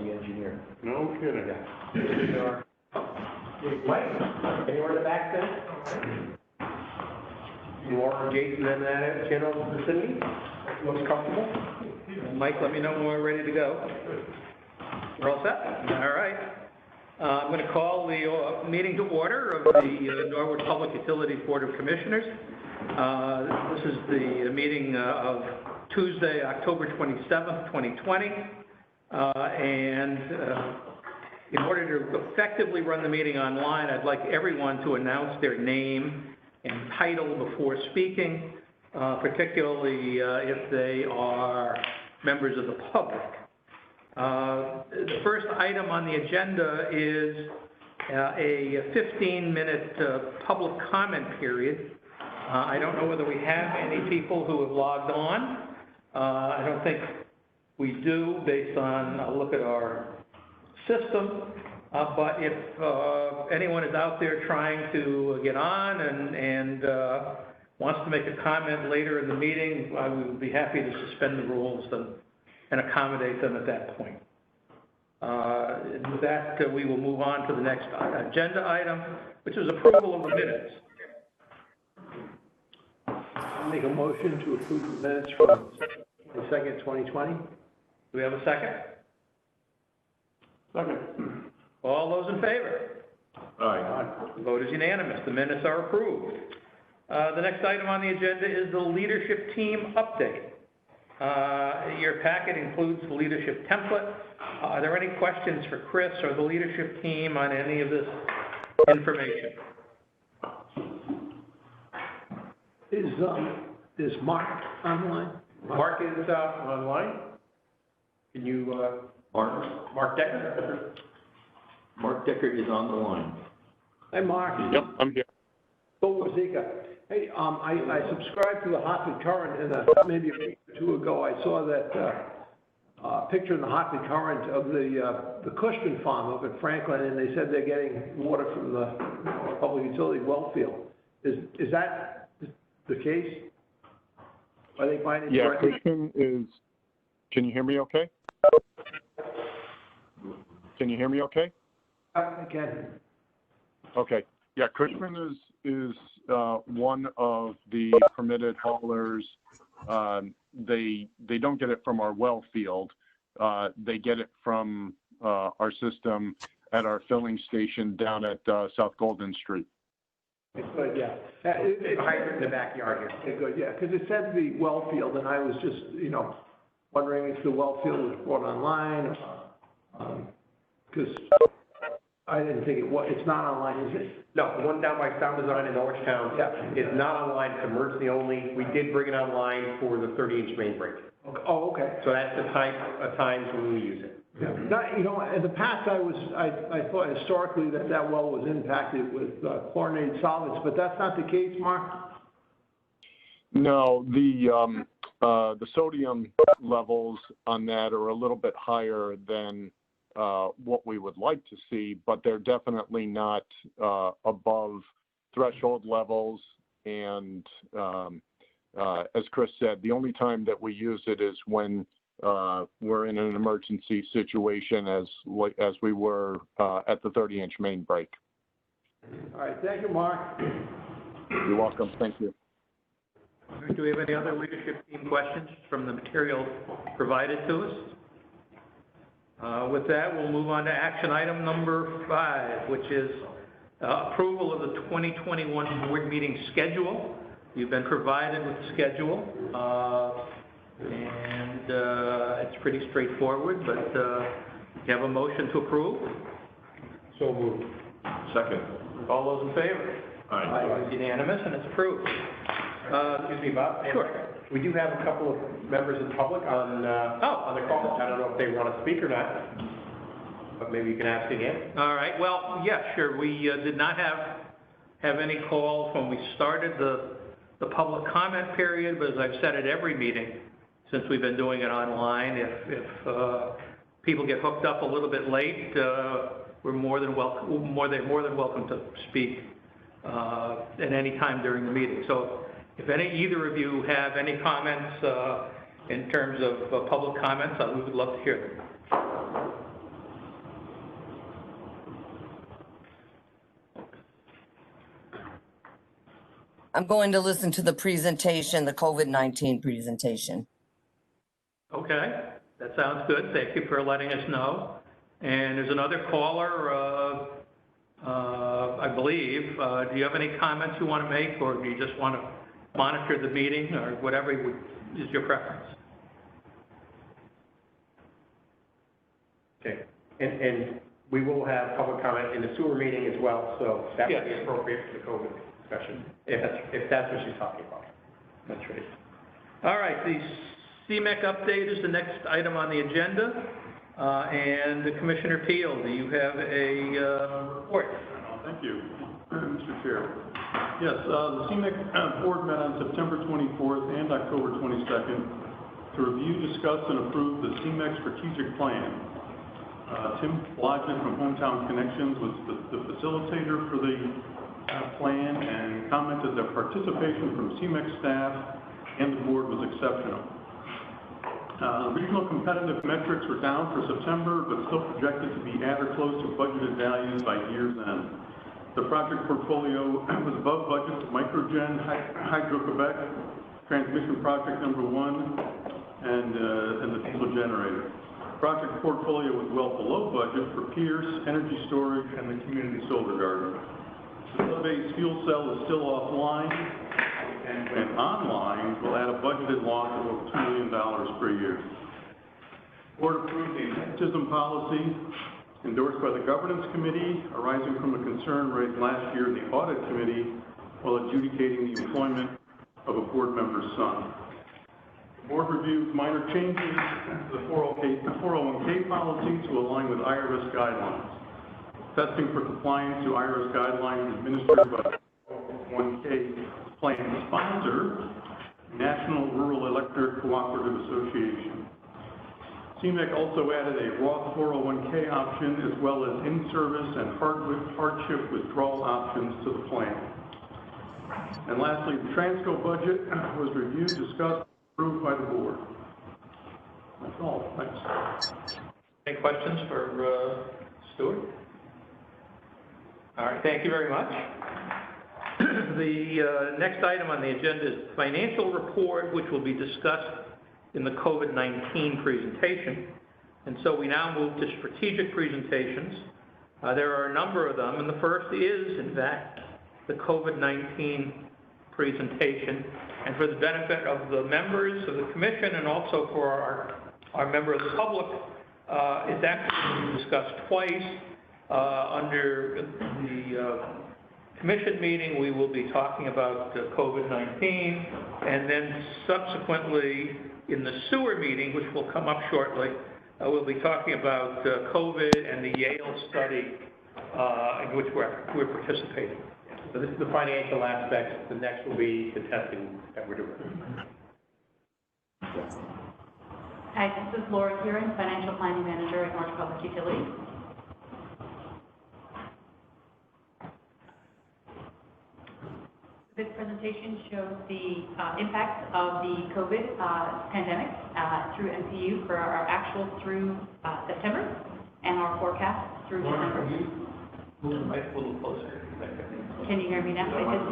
the engineer. No kidding. Yeah. Sure. Mike, anywhere in the back then? More Jason than that general vicinity? Looks comfortable? Mike, let me know when we're ready to go. We're all set? All right. I'm going to call the meeting to order of the Norwich Public Utilities Board of Commissioners. This is the meeting of Tuesday, October 27th, 2020. In order to effectively run the meeting online, I'd like everyone to announce their name and title before speaking, particularly if they are members of the public. The first item on the agenda is a 15-minute public comment period. I don't know whether we have any people who have logged on. I don't think we do based on a look at our system. But if anyone is out there trying to get on and wants to make a comment later in the meeting, I would be happy to suspend the rules and accommodate them at that point. With that, we will move on to the next agenda item, which is approval of the minutes. I'll make a motion to approve the minutes from the 2nd, 2020. Do we have a second? Second. All those in favor? Aye. The vote is unanimous. The minutes are approved. The next item on the agenda is the leadership team update. Your packet includes the leadership template. Are there any questions for Chris or the leadership team on any of this information? Is Mark online? Mark is online. Can you, Mark Decker? Mark Decker is on the line. Hey, Mark. Yep, I'm here. Bill Wazika. Hey, I subscribed to the Hartford Current, and maybe a week or two ago, I saw that picture in the Hartford Current of the Cushman farm up at Franklin, and they said they're getting water from the public utility well field. Is that the case? Are they finding? Yeah, Cushman is. Can you hear me okay? Can you hear me okay? I can. Okay. Yeah, Cushman is one of the permitted haulers. They don't get it from our well field. They get it from our system at our filling station down at South Golden Street. Good, yeah. It's hydrant in the backyard here. Okay, good, yeah, because it said the well field, and I was just, wondering if the well field was brought online, because I didn't think it was. It's not online, is it? No, the one down by Sound Design in Norwich Town is not online. It's emergency only. We did bring it online for the 30-inch main break. Okay. Oh, okay. So that's the type of times when we use it. Yeah. Not, in the past, I thought historically that well was impacted with chlorinated solvents, but that's not the case, Mark? No, the sodium levels on that are a little bit higher than what we would like to see, but they're definitely not above threshold levels. And as Chris said, the only time that we use it is when we're in an emergency situation, as we were at the 30-inch main break. All right, thank you, Mark. You're welcome. Thank you. Do we have any other leadership team questions from the material provided to us? With that, we'll move on to action item number 5, which is approval of the 2021 board meeting schedule. You've been provided with the schedule, and it's pretty straightforward, but you have a motion to approve? So moved. Second. All those in favor? Aye. It's unanimous, and it's approved. Excuse me, Bob. Sure. We do have a couple of members of the public on the call. I don't know if they want to speak or not, but maybe you can ask again. All right. Well, yeah, sure. We did not have any calls when we started the public comment period, but as I've said at every meeting since we've been doing it online, if people get hooked up a little bit late, we're more than welcome to speak at any time during the meeting. So if either of you have any comments in terms of public comments, we would love to hear them. I'm going to listen to the presentation, the COVID-19 presentation. Okay, that sounds good. Thank you for letting us know. And there's another caller, I believe. Do you have any comments you want to make, or do you just want to monitor the meeting, or whatever is your preference? Okay, and we will have public comment in the sewer meeting as well, so that would be Yes. appropriate for the COVID discussion, if that's what she's talking about. That's right. All right, the CMEC update is the next item on the agenda. And Commissioner Peel, do you have a report? Thank you, Mr. Chair. Yes, the CMEC board met on September 24th and October 22nd to review, discuss, and approve the CMEC strategic plan. Tim Blodgett from Hometown Connections was the facilitator for the plan and commented that participation from CMEC staff and the board was exceptional. Regional competitive metrics were down for September, but still projected to be at or close to budgeted values by year's end. The project portfolio was above budget to Microgen, Hydro-Quebec, transmission project number 1, and the diesel generator. Project portfolio was well below budget for Pierce, energy storage, and the community solar garden. The sub-base fuel cell is still offline, and when online, will add a budgeted loss of over $2 million per year. The board approved the nepotism policy endorsed by the governance committee, arising from a concern raised last year in the audit committee while adjudicating the employment of a board member's son. The board reviewed minor changes to the 401k policy to align with IRS guidelines. Testing for compliance to IRS guidelines administered by the 401k plan sponsor, National Rural Electric Cooperative Association. CMEC also added a Roth 401k option as well as in-service and hardship withdrawal options to the plan. And lastly, the Transco budget was reviewed, discussed, approved by the board. That's all. Thanks. Any questions for Stuart? All right, thank you very much. The next item on the agenda is financial report, which will be discussed in the COVID-19 presentation. And so we now move to strategic presentations. There are a number of them, and the first is, in fact, the COVID-19 presentation. And for the benefit of the members of the commission and also for our member of the public, it's actually been discussed twice. Under the commission meeting, we will be talking about COVID-19, and then subsequently in the sewer meeting, which will come up shortly, we'll be talking about COVID and the Yale study in which we're participating. So this is the financial aspects. The next will be the testing that we're doing. Hi, this is Laura Kieran, Financial Planning Manager at Norwich Public Utilities. This presentation shows the impacts of the COVID pandemic through MPU for our actual through September and our forecast through December. Move the mic a little closer. Can you hear me now?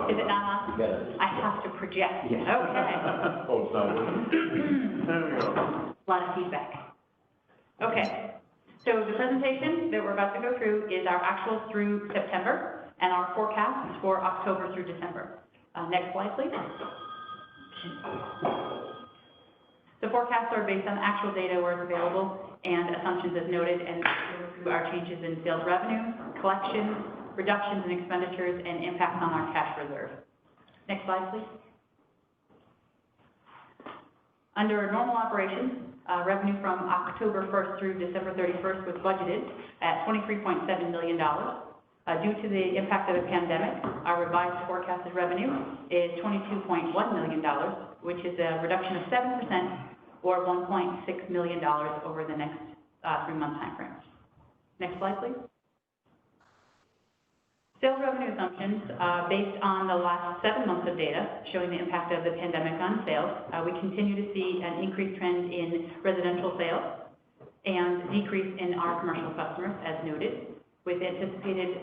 Is it not on? Yes. I have to project. Yes. Okay. Oh, it's not working. There we go. A lot of feedback. Okay. So the presentation that we're about to go through is our actual through September and our forecasts for October through December. Next slide, please. The forecasts are based on actual data where it's available and assumptions as noted, and through our changes in sales revenue, collections, reductions in expenditures, and impacts on our cash reserve. Next slide, please. Under normal operations, revenue from October 1st through December 31st was budgeted at $23.7 million. Due to the impact of the pandemic, our revised forecasted revenue is $22.1 million, which is a reduction of 7% or $1.6 million over the next 3-month time frame. Next slide, please. Sales revenue assumptions based on the last 7 months of data showing the impact of the pandemic on sales. We continue to see an increased trend in residential sales and decrease in our commercial customers, as noted. with anticipated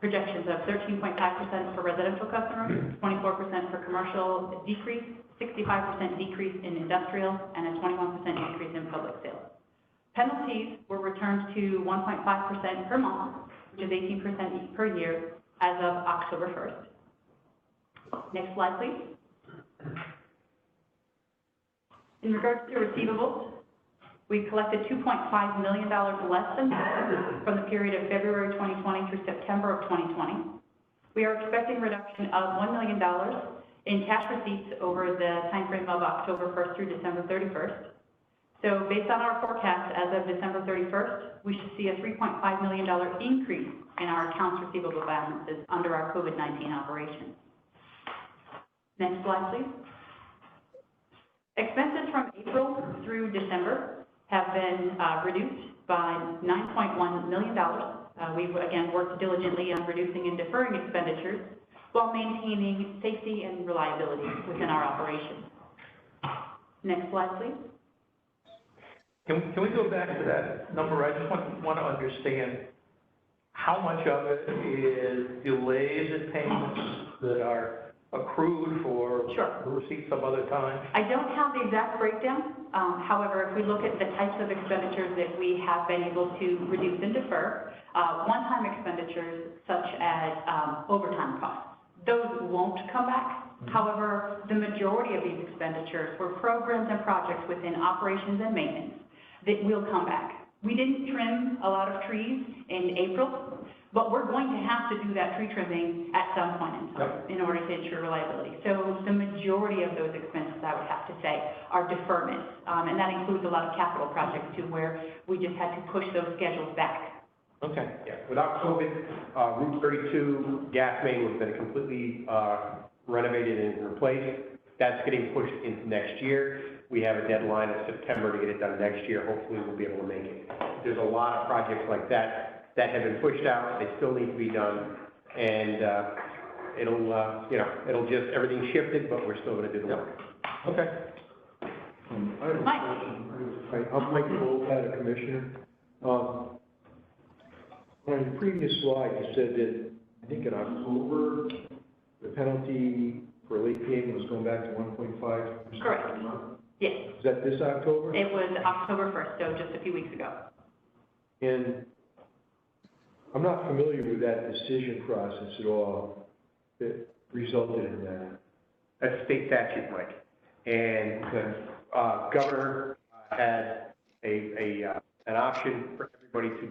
projections of 13.5% for residential customers, 24% for commercial decrease, 65% decrease in industrial, and a 21% decrease in public sales. Penalties were returned to 1.5% per month, which is 18% per year as of October 1st. Next slide, please. In regards to receivables, we collected $2.5 million less than from the period of February 2020 through September of 2020. We are expecting reduction of $1 million in cash receipts over the timeframe of October 1st through December 31st. So based on our forecast as of December 31st, we should see a $3.5 million increase in our accounts receivable balances under our COVID-19 operations. Next slide, please. Expenses from April through December have been reduced by $9.1 million. We've again worked diligently on reducing and deferring expenditures while maintaining safety and reliability within our operations. Next slide, please. Can we go back to that number? I just want to understand how much of it is delays in payments that are accrued for receipts some other time? I don't have the exact breakdown. However, if we look at the types of expenditures that we have been able to reduce and defer, one-time expenditures such as overtime costs, those won't come back. However, the majority of these expenditures were programs and projects within operations and maintenance that will come back. We didn't trim a lot of trees in April, but we're going to have to do that tree trimming at some point in time in order to ensure reliability. So the majority of those expenses, I would have to say, are deferments. And that includes a lot of capital projects too, where we just had to push those schedules back. Okay. Yeah. Without COVID, Route 32 gas main would have been completely renovated and replaced. That's getting pushed into next year. We have a deadline of September to get it done next year. Hopefully we'll be able to make it. There's a lot of projects like that that have been pushed out. They still need to be done. And it'll just, everything shifted, but we're still going to do the work. Okay. I have a question. I'm Mike Gold, Commissioner. On the previous slide, you said that, I think in October, the penalty for late payment was going back to 1.5%. Correct. per month? Yes. Is that this October? It was October 1st, so just a few weeks ago. And I'm not familiar with that decision process at all that resulted in that. That's state statute, Mike. And the governor had an option for everybody to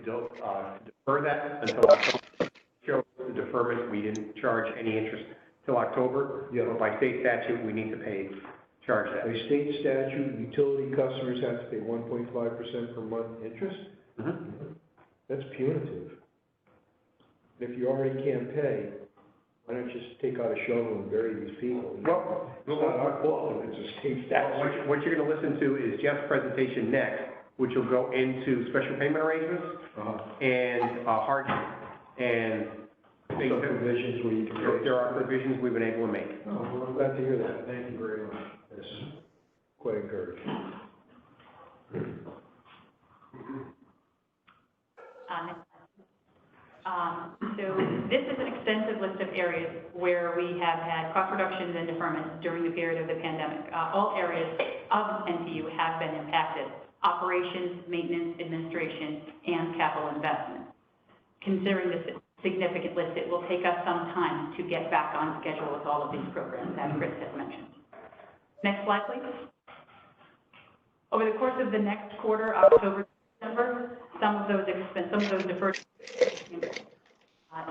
defer that until October. Show the deferment, we didn't charge any interest till October. Yeah. But by state statute, we need to charge that. By state statute, utility customers have to pay 1.5% per month interest? Mm-hmm. That's punitive. If you already can't pay, why don't you just take out a shovel and bury these people? Well, it's not our fault, it's a state statute. what you're going to listen to is Jeff's presentation next, which will go into special payment arrangements and hardship. And Some provisions where you can pay. there are provisions we've been able to make. Oh, well, I'm glad to hear that. Thank you very much. That's quite encouraging. So this is an extensive list of areas where we have had cost reductions and deferments during the period of the pandemic. All areas of NTU have been impacted: operations, maintenance, administration, and capital investment. Considering this significant list, it will take us some time to get back on schedule with all of these programs, as Chris has mentioned. Next slide, please. Over the course of the next quarter, October, December, some of those deferred.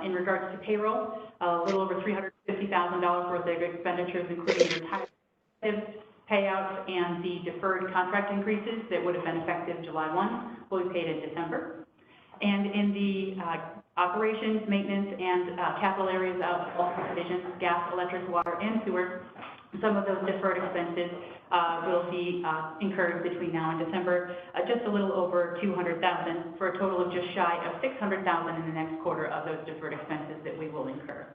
In regards to payroll, a little over $350,000 worth of expenditures, including retirement payouts and the deferred contract increases that would have been effective July 1, will be paid in December. And in the operations, maintenance, and capital areas of all divisions, gas, electric, water, and sewer, some of those deferred expenses will be incurred between now and December, just a little over $200,000, for a total of just shy of $600,000 in the next quarter of those deferred expenses that we will incur.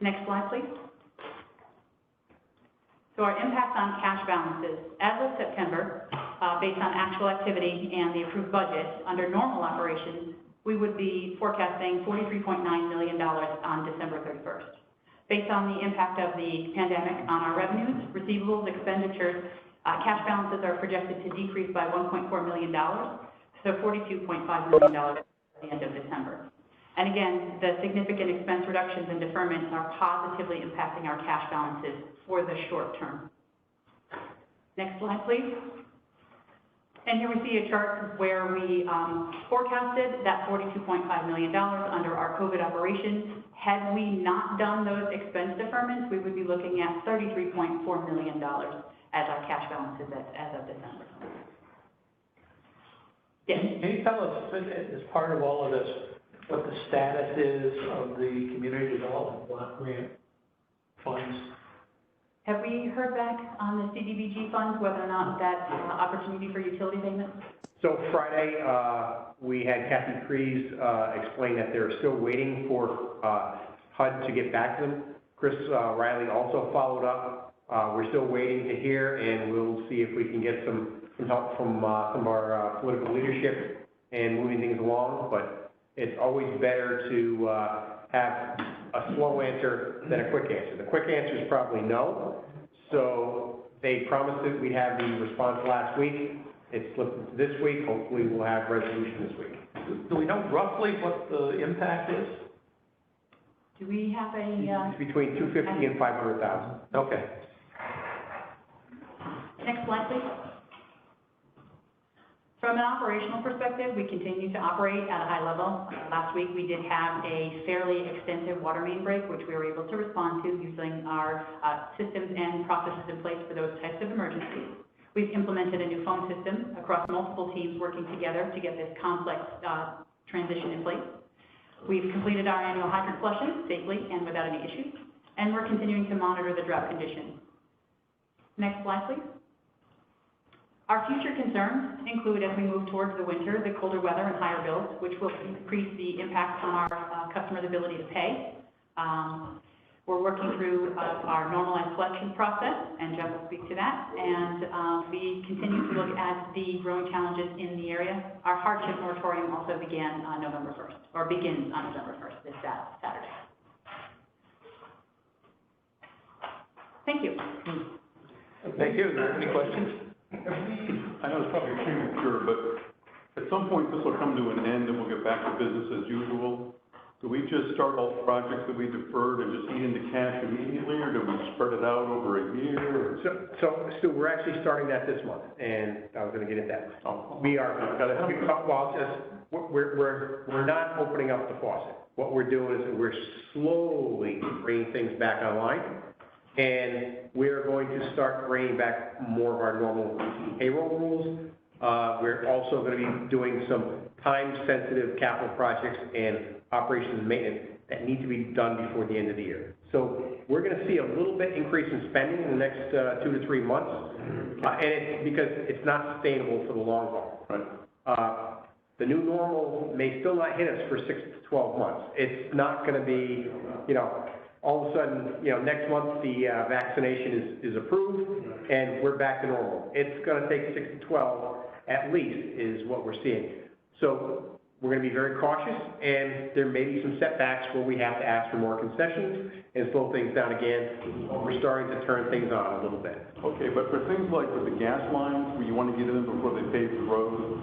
Next slide, please. So our impact on cash balances. As of September, based on actual activity and the approved budget, under normal operations, we would be forecasting $43.9 million on December 31st. Based on the impact of the pandemic on our revenues, receivables, expenditures, cash balances are projected to decrease by $1.4 million, so $42.5 million at the end of December. And again, the significant expense reductions and deferments are positively impacting our cash balances for the short term. Next slide, please. And here we see a chart where we forecasted that $42.5 million under our COVID operations. Had we not done those expense deferments, we would be looking at $33.4 million as our cash balances as of December. Yes. Can you tell us, as part of all of this, what the status is of the community development block grant funds? Have we heard back on the CDBG funds, whether or not that opportunity for utility payments? So Friday, we had Kathy Crees explain that they're still waiting for HUD to get back to them. Chris Riley also followed up. We're still waiting to hear, and we'll see if we can get some help from some of our political leadership and moving things along. But it's always better to have a slow answer than a quick answer. The quick answer is probably no. So they promised that we'd have the response last week. It slipped into this week. Hopefully we'll have resolution this week. Do we know roughly what the impact is? Do we have a... It's between $250,000 and $500,000. Okay. Next slide, please. From an operational perspective, we continue to operate at a high level. Last week, we did have a fairly extensive water main break, which we were able to respond to using our systems and processes in place for those types of emergencies. We've implemented a new phone system across multiple teams working together to get this complex transition in place. We've completed our annual hydrant flushes safely and without any issues, and we're continuing to monitor the drought conditions. Next slide, please. Our future concerns include, as we move towards the winter, the colder weather and higher bills, which will increase the impact on our customers' ability to pay. We're working through our normalized collection process, and Jeff will speak to that. And we continue to look at the growing challenges in the area. Our hardship moratorium also began on November 1st, or begins on November 1st, this Saturday. Thank you. Thank you. Are there any questions? I know it's probably premature, but at some point this will come to an end and we'll get back to business as usual. Do we just start all the projects that we deferred and just eat into cash immediately, or do we spread it out over a year? So Stu, we're actually starting that this month, and I was going to get into that. We are, we're not opening up the faucet. What we're doing is we're slowly bringing things back online. And we're going to start bringing back more of our normal payroll rules. We're also going to be doing some time-sensitive capital projects and operations and maintenance that need to be done before the end of the year. So we're going to see a little bit increase in spending in the next 2 to 3 months, and it's because it's not sustainable for the long haul. Right. The new normal may still not hit us for 6 to 12 months. It's not going to be, all of a sudden, next month the vaccination is approved and we're back to normal. It's going to take 6 to 12 at least is what we're seeing. So we're going to be very cautious, and there may be some setbacks where we have to ask for more concessions and slow things down again. We're starting to turn things on a little bit. Okay, but for things like with the gas lines, where you want to get in before they pave the road,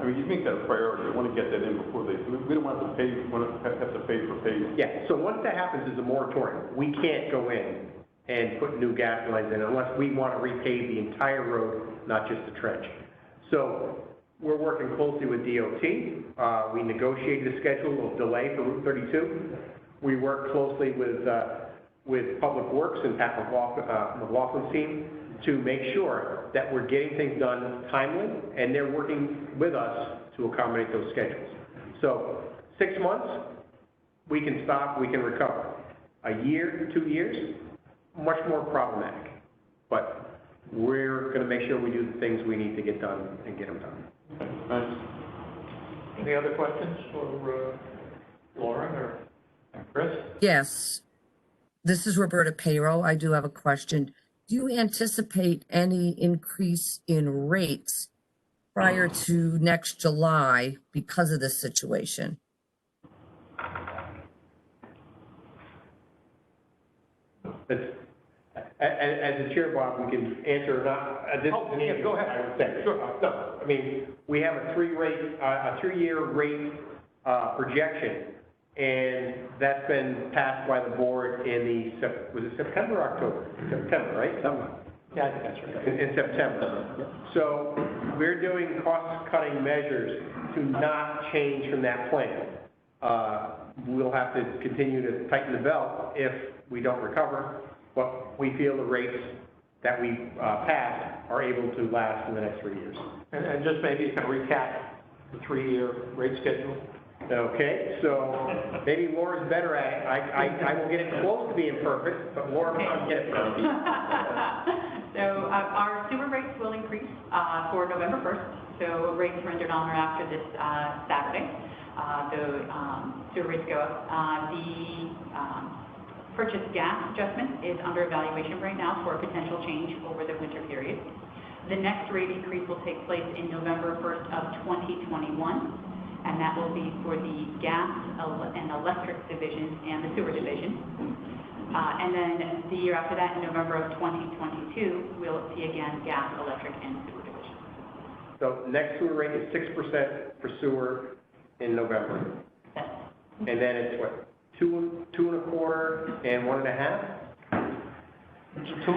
I mean, you make that a priority. You want to get that in before we don't want to have to pay for paving. Yeah, so once that happens is a moratorium. We can't go in and put new gas lines in unless we want to repave the entire road, not just the trench. So we're working closely with DOT. We negotiated a schedule of delay for Route 32. We work closely with Public Works and Pat McLaughlin's team to make sure that we're getting things done timely, and they're working with us to accommodate those schedules. So 6 months, we can stop, we can recover. A year, 2 years, much more problematic. But we're going to make sure we do the things we need to get done and get them done. Okay, thanks. Any other questions for Lauren or Chris? Yes. This is Roberta Payroll. I do have a question. Do you anticipate any increase in rates prior to next July because of this situation? As the chair, Bob, we can answer or not. This is an answer, go ahead. I would say. Sure. No, I mean, we have a three-year rate projection, and that's been passed by the board in was it September or October? September, right? September. Yeah, I think that's right. In September. So we're doing cost-cutting measures to not change from that plan. We'll have to continue to tighten the belt if we don't recover, but we feel the rates that we passed are able to last in the next 3 years. And just maybe you can recap the 3-year rate schedule. Okay, so maybe Laura's better at it. I will get it close to being perfect, but Laura will get it perfect. So our sewer rates will increase for November 1st. So rates rendered on or after this Saturday. The sewer rates go up. The purchased gas adjustment is under evaluation right now for a potential change over the winter period. The next rate increase will take place in November 1st of 2021, and that will be for the gas and electric division and the sewer division. And then the year after that, in November of 2022, we'll see again gas, electric, and sewer division. So next sewer rate is 6% for sewer in November. And then it's what? 2 1/4 and 1.5? 2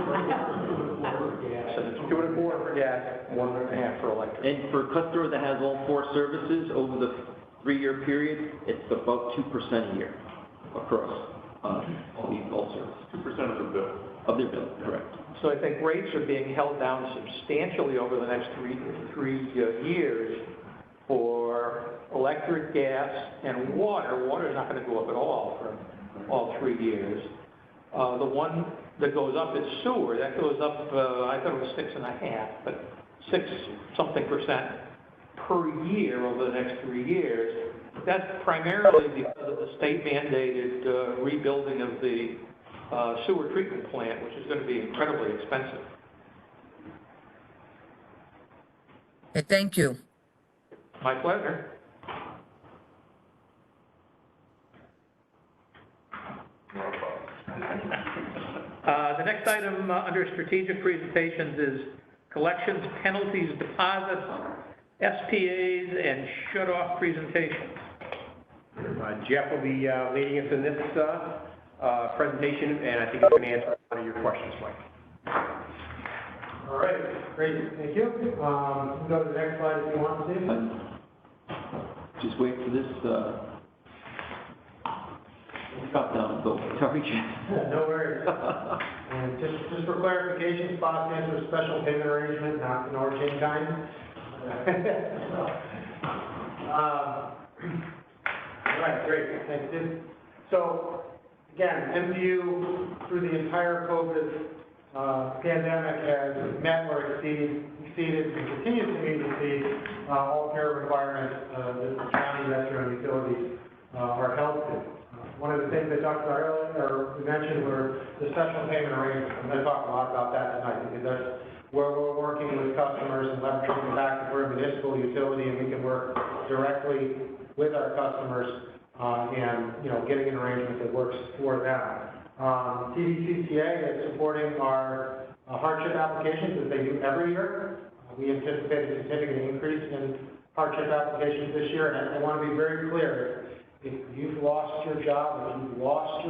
1/4 for gas, 1.5 for electric. And for a customer that has all 4 services over the 3-year period, it's about 2% a year across all services. 2% of the bill. Of their bill, correct. So I think rates are being held down substantially over the next three years for electric, gas, and water. Water is not going to go up at all for all 3 years. The one that goes up is sewer. That goes up, I thought it was 6.5, but 6-something% per year over the next 3 years. That's primarily because of the state mandated rebuilding of the sewer treatment plant, which is going to be incredibly expensive. Okay, thank you. My pleasure. The next item under strategic presentations is collections, penalties, deposits, SPAs, and shut-off presentations. Jeff will be leading us in this presentation, and I think he's going to answer one of your questions, Mike. All right, great, thank you. We'll go to the next slide if you want to see. Just wait for this, drop down, go, sorry, Jeff. No worries. And just for clarification, spot stands for special payment arrangement, not the Norwich in kind. All right, great, thank you. So, again, MDU, through the entire COVID pandemic, has met or exceeded, and continues to meet and exceed all care requirements that the county, metro, and utilities are held to. One of the things they talked about earlier, or we mentioned, were the special payment arrangements. I'm going to talk a lot about that tonight, because that's where we're working with customers and leveraging the fact that we're a municipal utility and we can work directly with our customers and, getting an arrangement that works for them. TDCCA is supporting our hardship applications as they do every year. We anticipate a significant increase in hardship applications this year, and I want to be very clear. If you've lost your job, if you've lost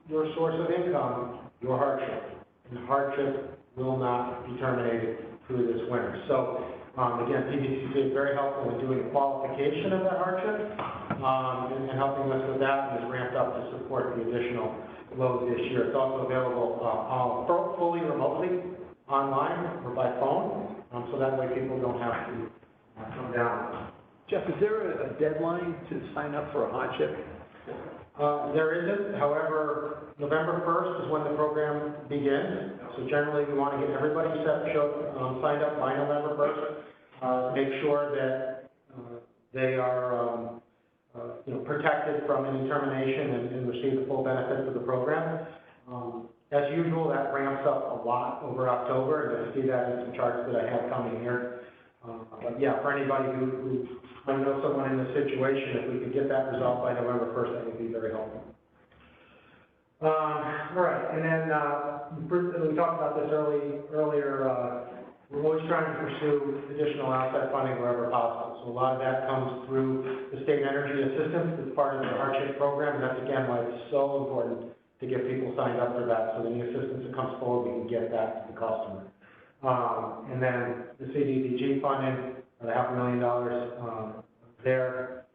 your source of income, your hardship. And hardship will not be terminated through this winter. So, again, TDCC is very helpful in doing the qualification of that hardship and helping us with that, and is ramped up to support the additional load this year. It's also available fully remotely online or by phone, so that way people don't have to come down. Jeff, is there a deadline to sign up for a hardship? There isn't. However, November 1st is when the program begins. So generally, we want to get everybody signed up by November 1st. Make sure that they are protected from any termination and receive the full benefits of the program. As usual, that ramps up a lot over October, and you'll see that in some charts that I have coming here. But yeah, for anybody who might know someone in this situation, if we could get that resolved by November 1st, that would be very helpful. All right, and then we talked about this earlier. We're always trying to pursue additional outside funding wherever possible. So a lot of that comes through the state energy assistance as part of the hardship program, and that's again why it's so important to get people signed up for that. So any assistance that comes forward, we can get that to the customer. And then the CDBG funding, the $500,000 there,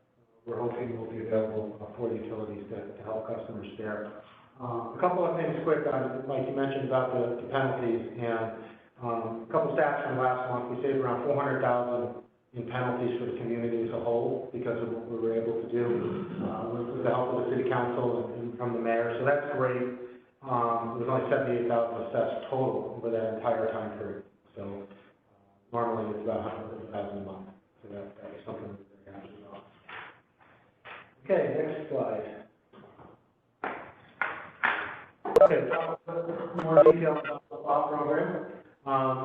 we're hoping will be available for utilities to help customers there. A couple of things quick on, like you mentioned about the penalties, and a couple stats from last month. We saved around $400,000 in penalties for the community as a whole because of what we were able to do with the help of the city council and from the mayor. So that's great. It was only $78,000 assessed total over that entire time period. So normally it's about $100,000 a month. So that was something we're very happy about. Okay, next slide. Okay, more details about the SPA program.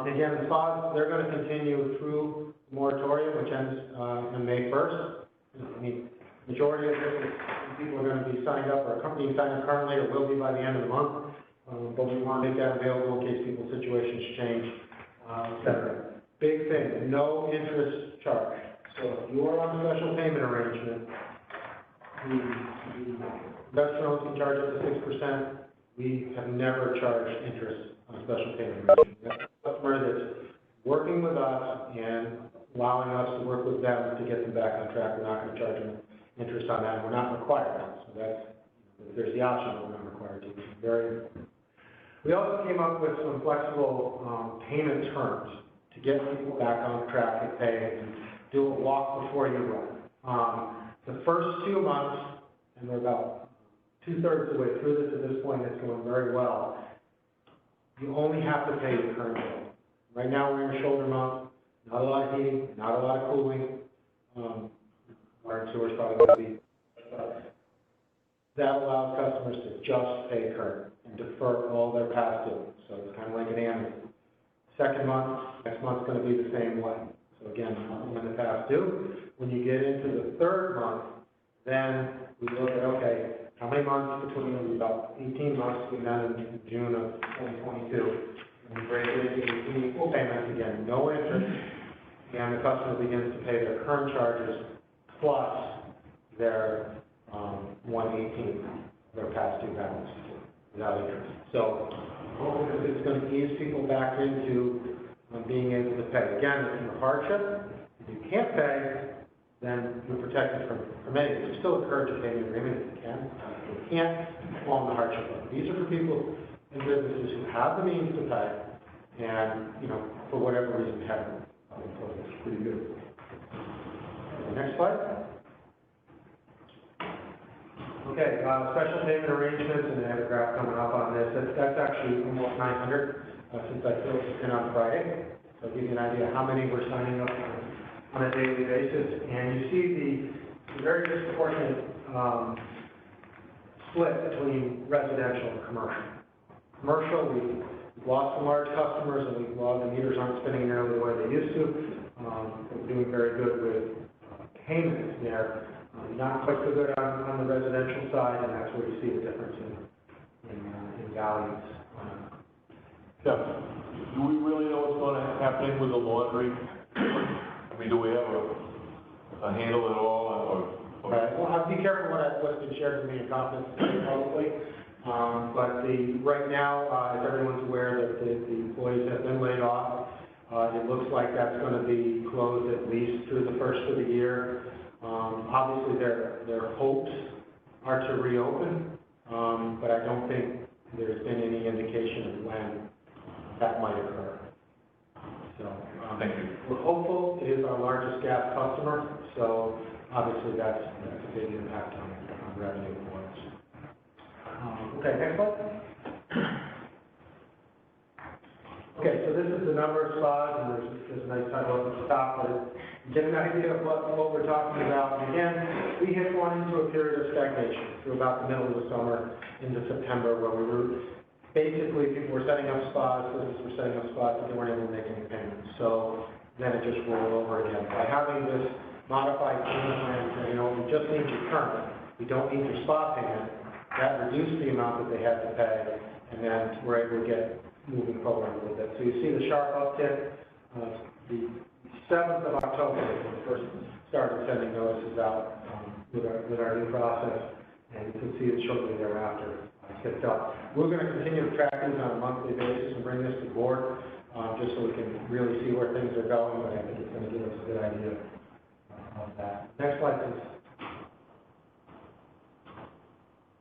Again, the SPAs, they're going to continue through the moratorium, which ends on May 1st. I mean, majority of this, people are going to be signed up, or being signed up currently, or will be by the end of the month. But we want to make that available in case people's situations change, et cetera. Big thing, no interest charge. So if you are on a special payment arrangement, the restaurants can charge up to 6%. We have never charged interest on a special payment arrangement. That's a customer that's working with us and allowing us to work with them to get them back on track. We're not going to charge them interest on that. We're not required to. So that's, there's the option, but we're not required to. Very important. We also came up with some flexible payment terms to get people back on track and pay and do a walk before you run. The first 2 months, and we're about 2/3 of the way through this at this point, it's going very well. You only have to pay your current bill. Right now we're in a shoulder month, not a lot of heating, not a lot of cooling. Water and sewer is probably going to be. That allows customers to just pay current and defer all their past due. So it's kind of like an annual. Second month, next month's going to be the same way. So again, nothing in the past due. When you get into the third month, then we look at, okay, how many months between, about 18 months between then and June of 2022. And we break it into equal payments, again, no interest, and the customer begins to pay their current charges plus their 1/18, their past due balance without interest. So hopefully it's going to ease people back into being able to pay. Again, if you're hardship, if you can't pay, then you're protected from anything. You still encourage a payment agreement if you can. If you can't, fall in the hardship level. These are for people and businesses who have the means to pay and, you know, for whatever reason haven't. So it's pretty good. Next slide. Okay, special payment arrangements, and I have a graph coming up on this. That's actually almost 900 since I filled this in on Friday. So I'll give you an idea how many we're signing up on a daily basis. And you see the very disproportionate split between residential and commercial. Commercial, we've lost some large customers, and the meters aren't spinning nearly the way they used to. We're doing very good with payments there. Not quite so good on the residential side, and that's where you see the difference in values. Yeah. Do we really know what's going to happen with the laundry? I mean, do we have a handle at all? Right. Well, I'll be careful what's been shared with me in confidence publicly. But right now, as everyone's aware, that the employees have been laid off. It looks like that's going to be closed at least through the first of the year. Obviously, their hopes are to reopen, but I don't think there's been any indication of when that might occur. So, thank you. We're hopeful. It is our largest gas customer, so obviously that's a big impact on revenue for us. Okay, next slide. Okay, so this is the number of spas, and there's a nice title at the top, but get an idea of what we're talking about. And again, we had gone into a period of stagnation through about the middle of the summer into September, where we were basically, people were setting up spas, businesses were setting up spas, but they weren't able to make any payments. So then it just rolled over again. By having this modified payment plan, you know, we just need your current, we don't need your spot payment, that reduced the amount that they had to pay, and then we're able to get moving forward a little bit. So you see the sharp uptick. The 7th of October, when we first started sending notices out with our new process, and you can see it shortly thereafter ticked up. We're going to continue to track these on a monthly basis and bring this to board, just so we can really see where things are going, but I think it's going to give us a good idea of that. Next slide, please.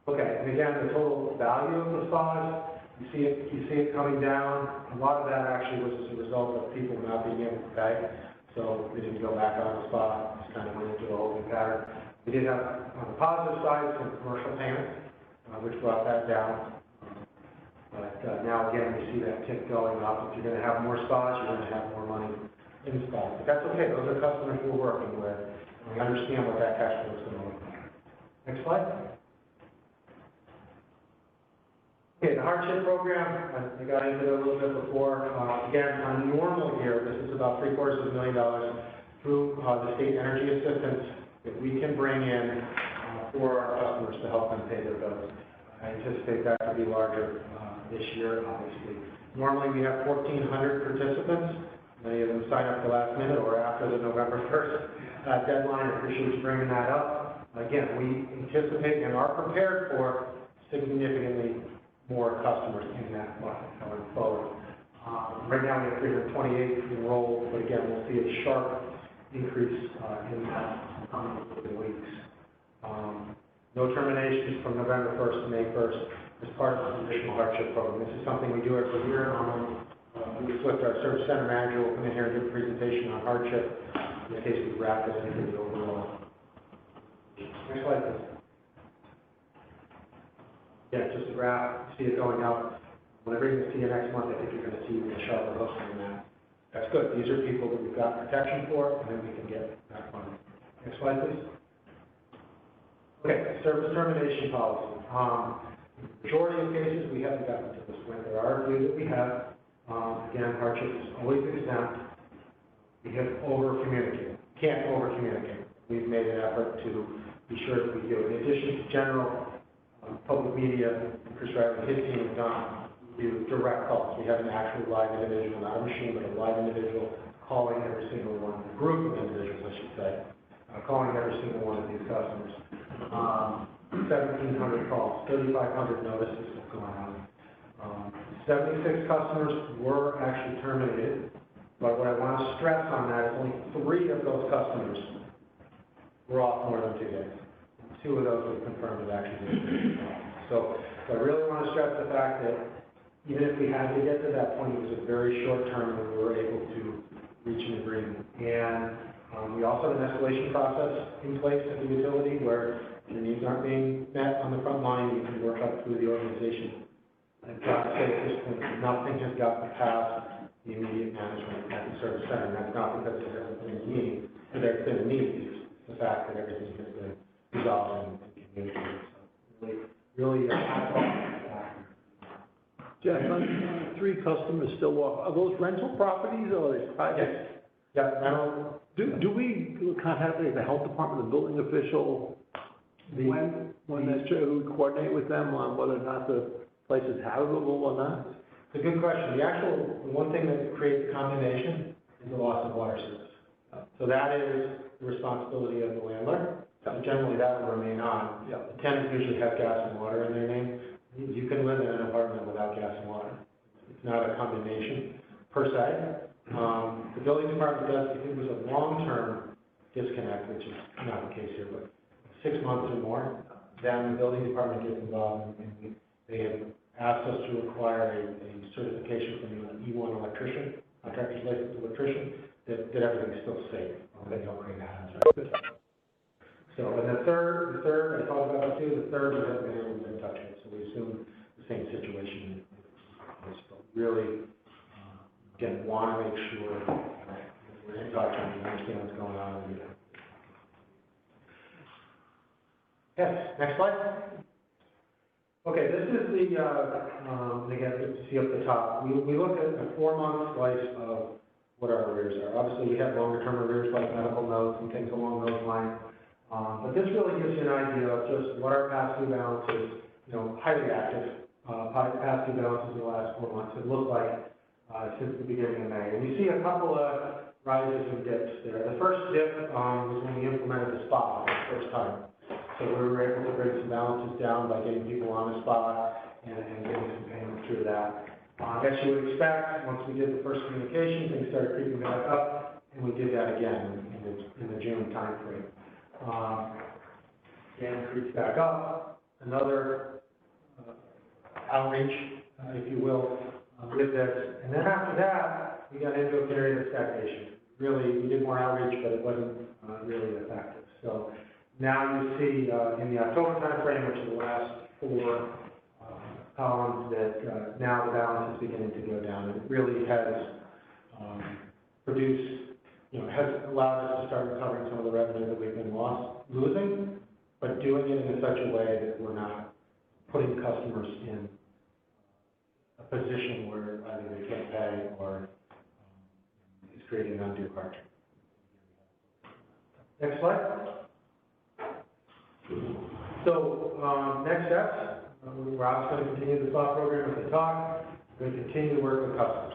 Okay, and again, the total value of the spas, you see it coming down. A lot of that actually was as a result of people not being able to pay, so we didn't go back on the spa, just kind of went into a holding pattern. We did have, on the positive side, some commercial payments, which brought that down. But now again, we see that tick going up. If you're going to have more spas, you're going to have more money in spas. But that's okay, those are customers we're working with, and we understand what that cash flow is going to look like. Next slide. Okay, the hardship program, I got into it a little bit before. Again, on a normal year, this is about $750,000 through the state energy assistance that we can bring in for our customers to help them pay their bills. I anticipate that to be larger this year, obviously. Normally, we have 1,400 participants. Many of them sign up the last minute or after the November 1st deadline. I appreciate you bringing that up. Again, we anticipate and are prepared for significantly more customers in that market going forward. Right now we have 328 enrolled, but again, we'll see a sharp increase in that coming weeks. No terminations from November 1st to May 1st as part of the additional hardship program. This is something we do every year. We flipped our service center manager, will come in here and give a presentation on hardship. In this case, we wrapped it into the overall. Next slide, please. Yeah, just a graph, see it going up. When I bring this to you next month, I think you're going to see the sharper hooks in that. That's good. These are people that we've got protection for, and then we can get that funding. Next slide, please. Okay, service termination policy. Majority of cases, we haven't gotten to this point. There are a few that we have. Again, hardship is always exempt. We have over-communicated. Can't over-communicate. We've made an effort to be sure that we do. In addition to general public media, Chris Riley and his team have done, do direct calls. We have an actual live individual, not a machine, but a live individual calling every single one, a group of individuals, I should say, calling every single one of these customers. 1,700 calls, 3,500 notices have gone out. 76 customers were actually terminated, but what I want to stress on that is only 3 of those customers were off more than 2 days. 2 of those were confirmed as actually did. So I really want to stress the fact that even if we had to get to that point, it was a very short term when we were able to reach an agreement. And we also have an escalation process in place at the utility where if your needs aren't being met on the front line, you can work up through the organization. I've got to say at this point, nothing has gotten past the immediate management at the service center. And that's not because there hasn't been a need, or there's been a need. It's the fact that everything has been resolved and communicated. So really hats off. Jeff, 3 customers still off. Are those rental properties or are they private? Yes, rental. Do we contact the health department, the building official, when that's true, we coordinate with them on whether or not the place is habitable or not? It's a good question. The one thing that creates condemnation is the loss of water service. So that is the responsibility of the landlord. So generally that will remain on. The tenant usually has gas and water in their name. You can live in an apartment without gas and water. It's not a condemnation per se. The building department does, if it was a long-term disconnect, which is not the case here, but 6 months or more, then the building department gets involved and they have asked us to require a certification from an E1 electrician, contractor's licensed electrician, that everything's still safe. They don't create a hazard. So, and the third, I talked about that too, the third we haven't been able to get in touch with, so we assume the same situation. But really, again, want to make sure we're in touch and we understand what's going on. Yes, next slide. Okay, this is the, again, you see up the top, we look at a 4-month slice of what our arrears are. Obviously, we have longer-term arrears like medical notes and things along those lines. But this really gives you an idea of just what our past due balance is, highly active. Past due balances in the last 4 months. It looked like since the beginning of May. And you see a couple of rises and dips there. The first dip was when we implemented the SPA for the first time. So we were able to bring some balances down by getting people on the SPA and getting some payments through that. As you would expect, once we did the first communication, things started creeping back up, and we did that again in the June timeframe. Again, creeps back up. Another outreach, if you will, with this. And then after that, we got into a period of stagnation. Really, we did more outreach, but it wasn't really effective. So now you see in the October timeframe, which is the last 4 columns, that now the balance is beginning to go down. And it really has produced, has allowed us to start recovering some of the revenue that we've been losing, but doing it in such a way that we're not putting customers in a position where either they can't pay or it's creating undue hardship. Next slide. So next steps, we're obviously going to continue the SPA program as we talk. We're going to continue to work with customers.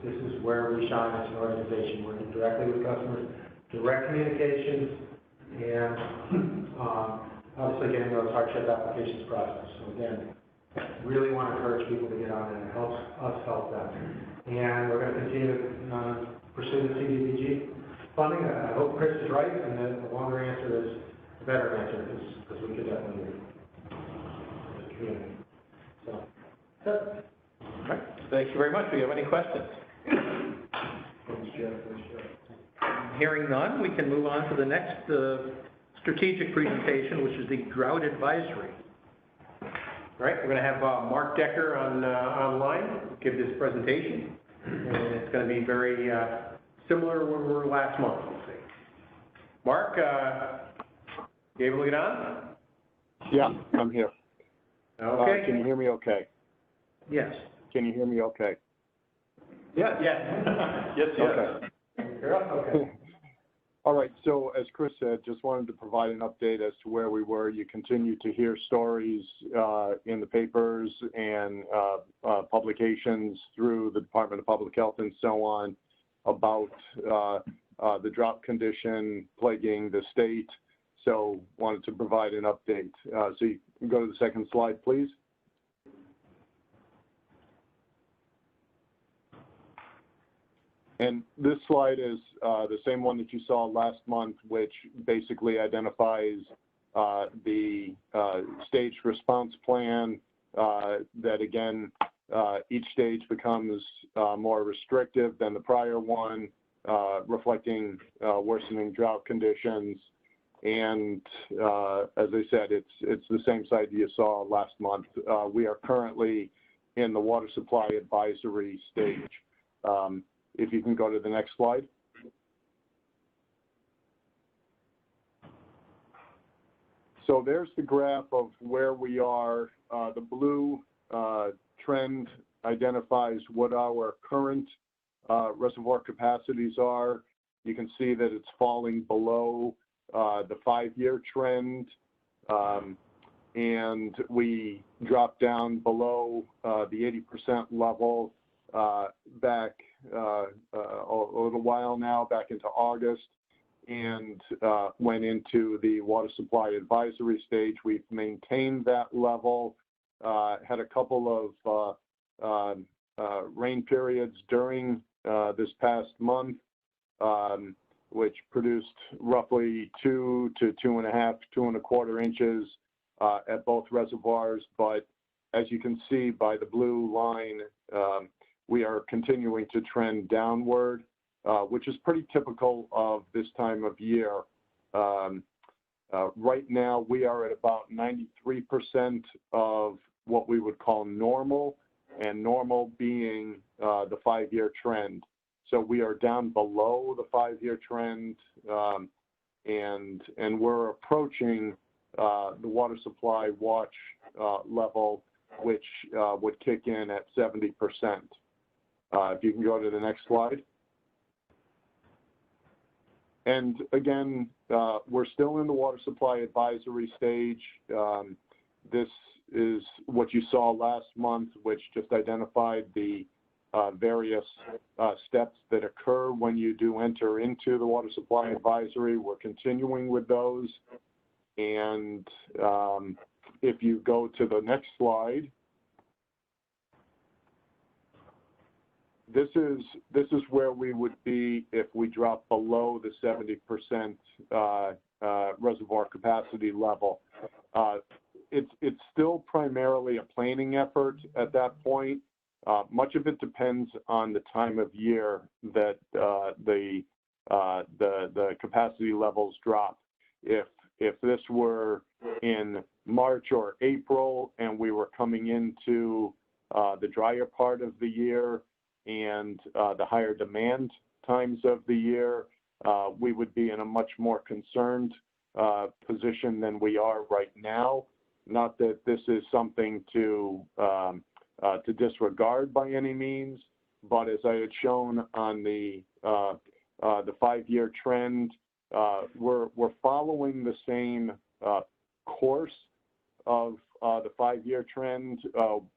This is where we shine as an organization, working directly with customers, direct communications, and obviously getting those hardship applications processed. So again, really want to encourage people to get on it and help us help them. And we're going to continue to pursue the CDBG funding. I hope Chris is right, and the longer answer is the better answer, because we could definitely do it as a community. So, that's it. All right, thank you very much. Do you have any questions? Hearing none, we can move on to the next strategic presentation, which is the drought advisory. All right, we're going to have Mark Decker online give this presentation, and it's going to be very similar to where we were last month, we'll see. Mark, you able to get on? Yeah, I'm here. Okay. Can you hear me okay? Yes. Can you hear me okay? Yeah. Yes. Okay. You're up, okay. All right, so as Chris said, just wanted to provide an update as to where we were. You continue to hear stories in the papers and publications through the Department of Public Health and so on about the drought condition plaguing the state. So wanted to provide an update. So you can go to the second slide, please. And this slide is the same one that you saw last month, which basically identifies the staged response plan that, again, each stage becomes more restrictive than the prior one, reflecting worsening drought conditions. And as I said, it's the same slide you saw last month. We are currently in the water supply advisory stage. If you can go to the next slide. So there's the graph of where we are. The blue trend identifies what our current reservoir capacities are. You can see that it's falling below the 5-year trend, and we dropped down below the 80% level back a little while now, back into August, and went into the water supply advisory stage. We've maintained that level, had a couple of rain periods during this past month, which produced roughly 2 to 2.5, 2.25 inches at both reservoirs. But as you can see by the blue line, we are continuing to trend downward, which is pretty typical of this time of year. Right now, we are at about 93% of what we would call normal, and normal being the 5-year trend. So we are down below the 5-year trend, and we're approaching the water supply watch level, which would kick in at 70%. If you can go to the next slide. And again, we're still in the water supply advisory stage. This is what you saw last month, which just identified the various steps that occur when you do enter into the water supply advisory. We're continuing with those. And if you go to the next slide, this is where we would be if we drop below the 70% reservoir capacity level. It's still primarily a planning effort at that point. Much of it depends on the time of year that the capacity levels drop. If this were in March or April and we were coming into the drier part of the year and the higher demand times of the year, we would be in a much more concerned position than we are right now. Not that this is something to disregard by any means, but as I had shown on the 5-year trend, we're following the same course of the 5-year trend.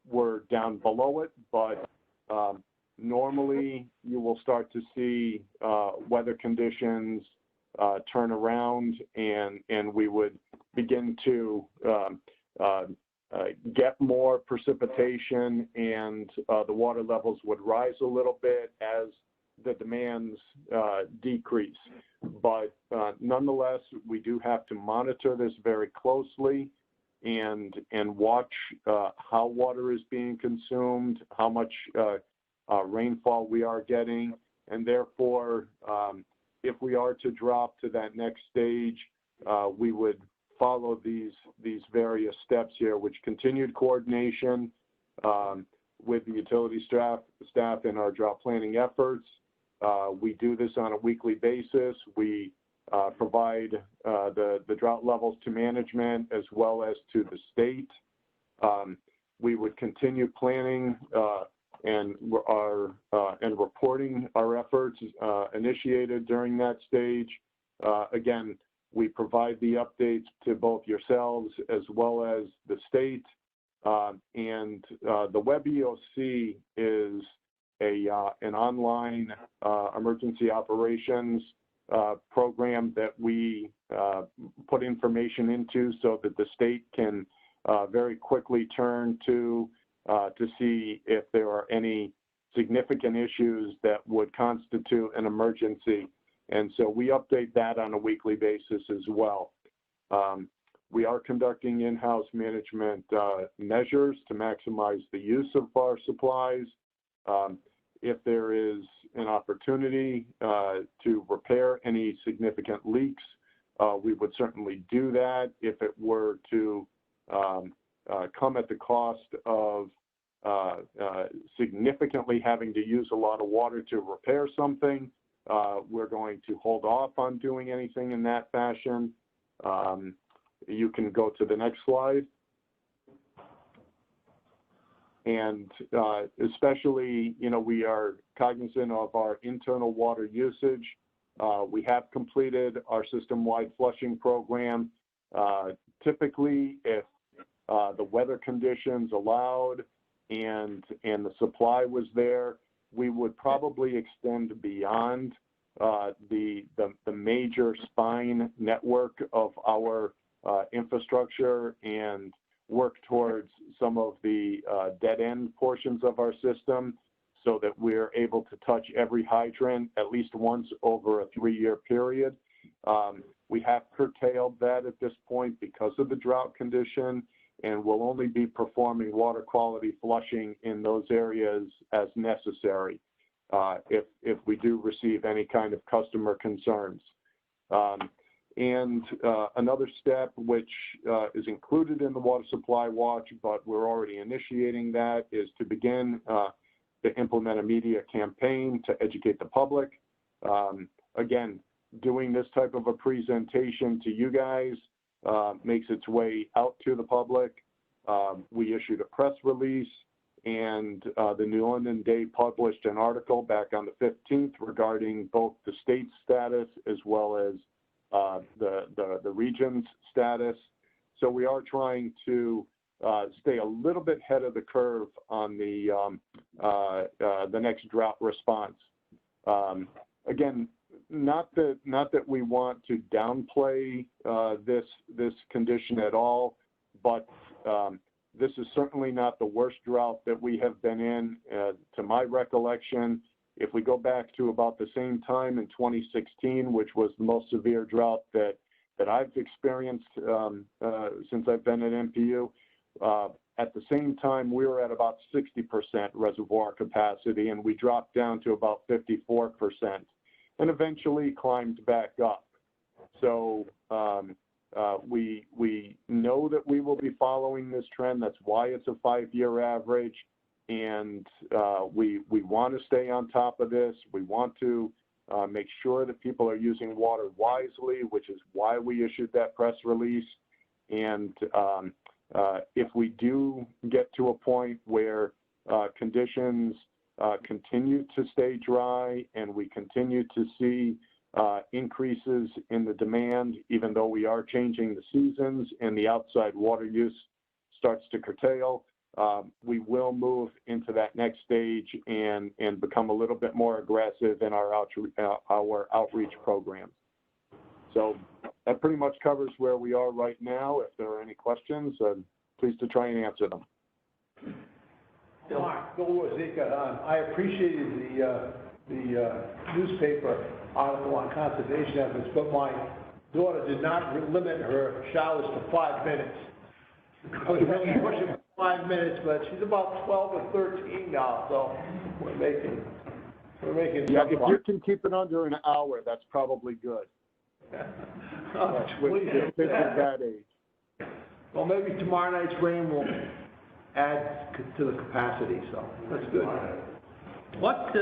We're down below it, but normally you will start to see weather conditions turn around, and we would begin to get more precipitation, and the water levels would rise a little bit as the demands decrease. But nonetheless, we do have to monitor this very closely and watch how water is being consumed, how much rainfall we are getting, and therefore, if we are to drop to that next stage, we would follow these various steps here, which continued coordination with the utility staff in our drought planning efforts. We do this on a weekly basis. We provide the drought levels to management as well as to the state. We would continue planning and reporting our efforts initiated during that stage. Again, we provide the updates to both yourselves as well as the state. And the Web EOC is an online emergency operations program that we put information into so that the state can very quickly turn to see if there are any significant issues that would constitute an emergency. And so we update that on a weekly basis as well. We are conducting in-house management measures to maximize the use of our supplies. If there is an opportunity to repair any significant leaks, we would certainly do that. If it were to come at the cost of significantly having to use a lot of water to repair something, we're going to hold off on doing anything in that fashion. You can go to the next slide. And especially, we are cognizant of our internal water usage. We have completed our system-wide flushing program. Typically, if the weather conditions allowed and the supply was there, we would probably extend beyond the major spine network of our infrastructure and work towards some of the dead-end portions of our system so that we're able to touch every hydrant at least once over a 3-year period. We have curtailed that at this point because of the drought condition, and we'll only be performing water quality flushing in those areas as necessary if we do receive any kind of customer concerns. And another step which is included in the water supply watch, but we're already initiating that, is to begin to implement a media campaign to educate the public. Again, doing this type of a presentation to you guys makes its way out to the public. We issued a press release and the New London Day published an article back on the 15th regarding both the state status as well as the region's status. So we are trying to stay a little bit ahead of the curve on the next drought response. Again, not that we want to downplay this condition at all, but this is certainly not the worst drought that we have been in, to my recollection. If we go back to about the same time in 2016, which was the most severe drought that I've experienced since I've been at NPU, at the same time we were at about 60% reservoir capacity, and we dropped down to about 54%, and eventually climbed back up. So we know that we will be following this trend. That's why it's a 5-year average, and we want to stay on top of this. We want to make sure that people are using water wisely, which is why we issued that press release. And if we do get to a point where conditions continue to stay dry and we continue to see increases in the demand, even though we are changing the seasons and the outside water use starts to curtail, we will move into that next stage and become a little bit more aggressive in our outreach programs. So that pretty much covers where we are right now. If there are any questions, I'm pleased to try and answer them. Bill Wozika, I appreciated the newspaper article on conservation efforts, but my daughter did not limit her showers to 5 minutes. I was really pushing 5 minutes, but she's about 12 or 13 now, so we're making yeah, if you can keep it under an hour, that's probably good. With kids at that age. Well, maybe tomorrow night's rain will add to the capacity, so that's good. What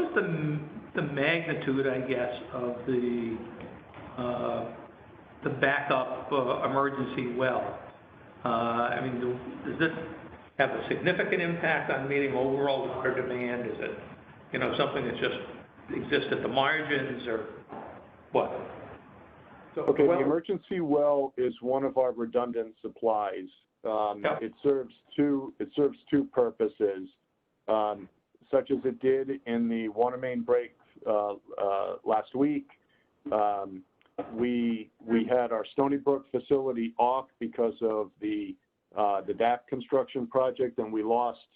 is the magnitude, I guess, of the backup emergency well? I mean, does this have a significant impact on meeting overall water demand? Is it, something that just exists at the margins, or what? Okay, the emergency well is one of our redundant supplies. It serves two purposes, such as it did in the water main break last week. We had our Stony Brook facility off because of the DAP construction project, and we lost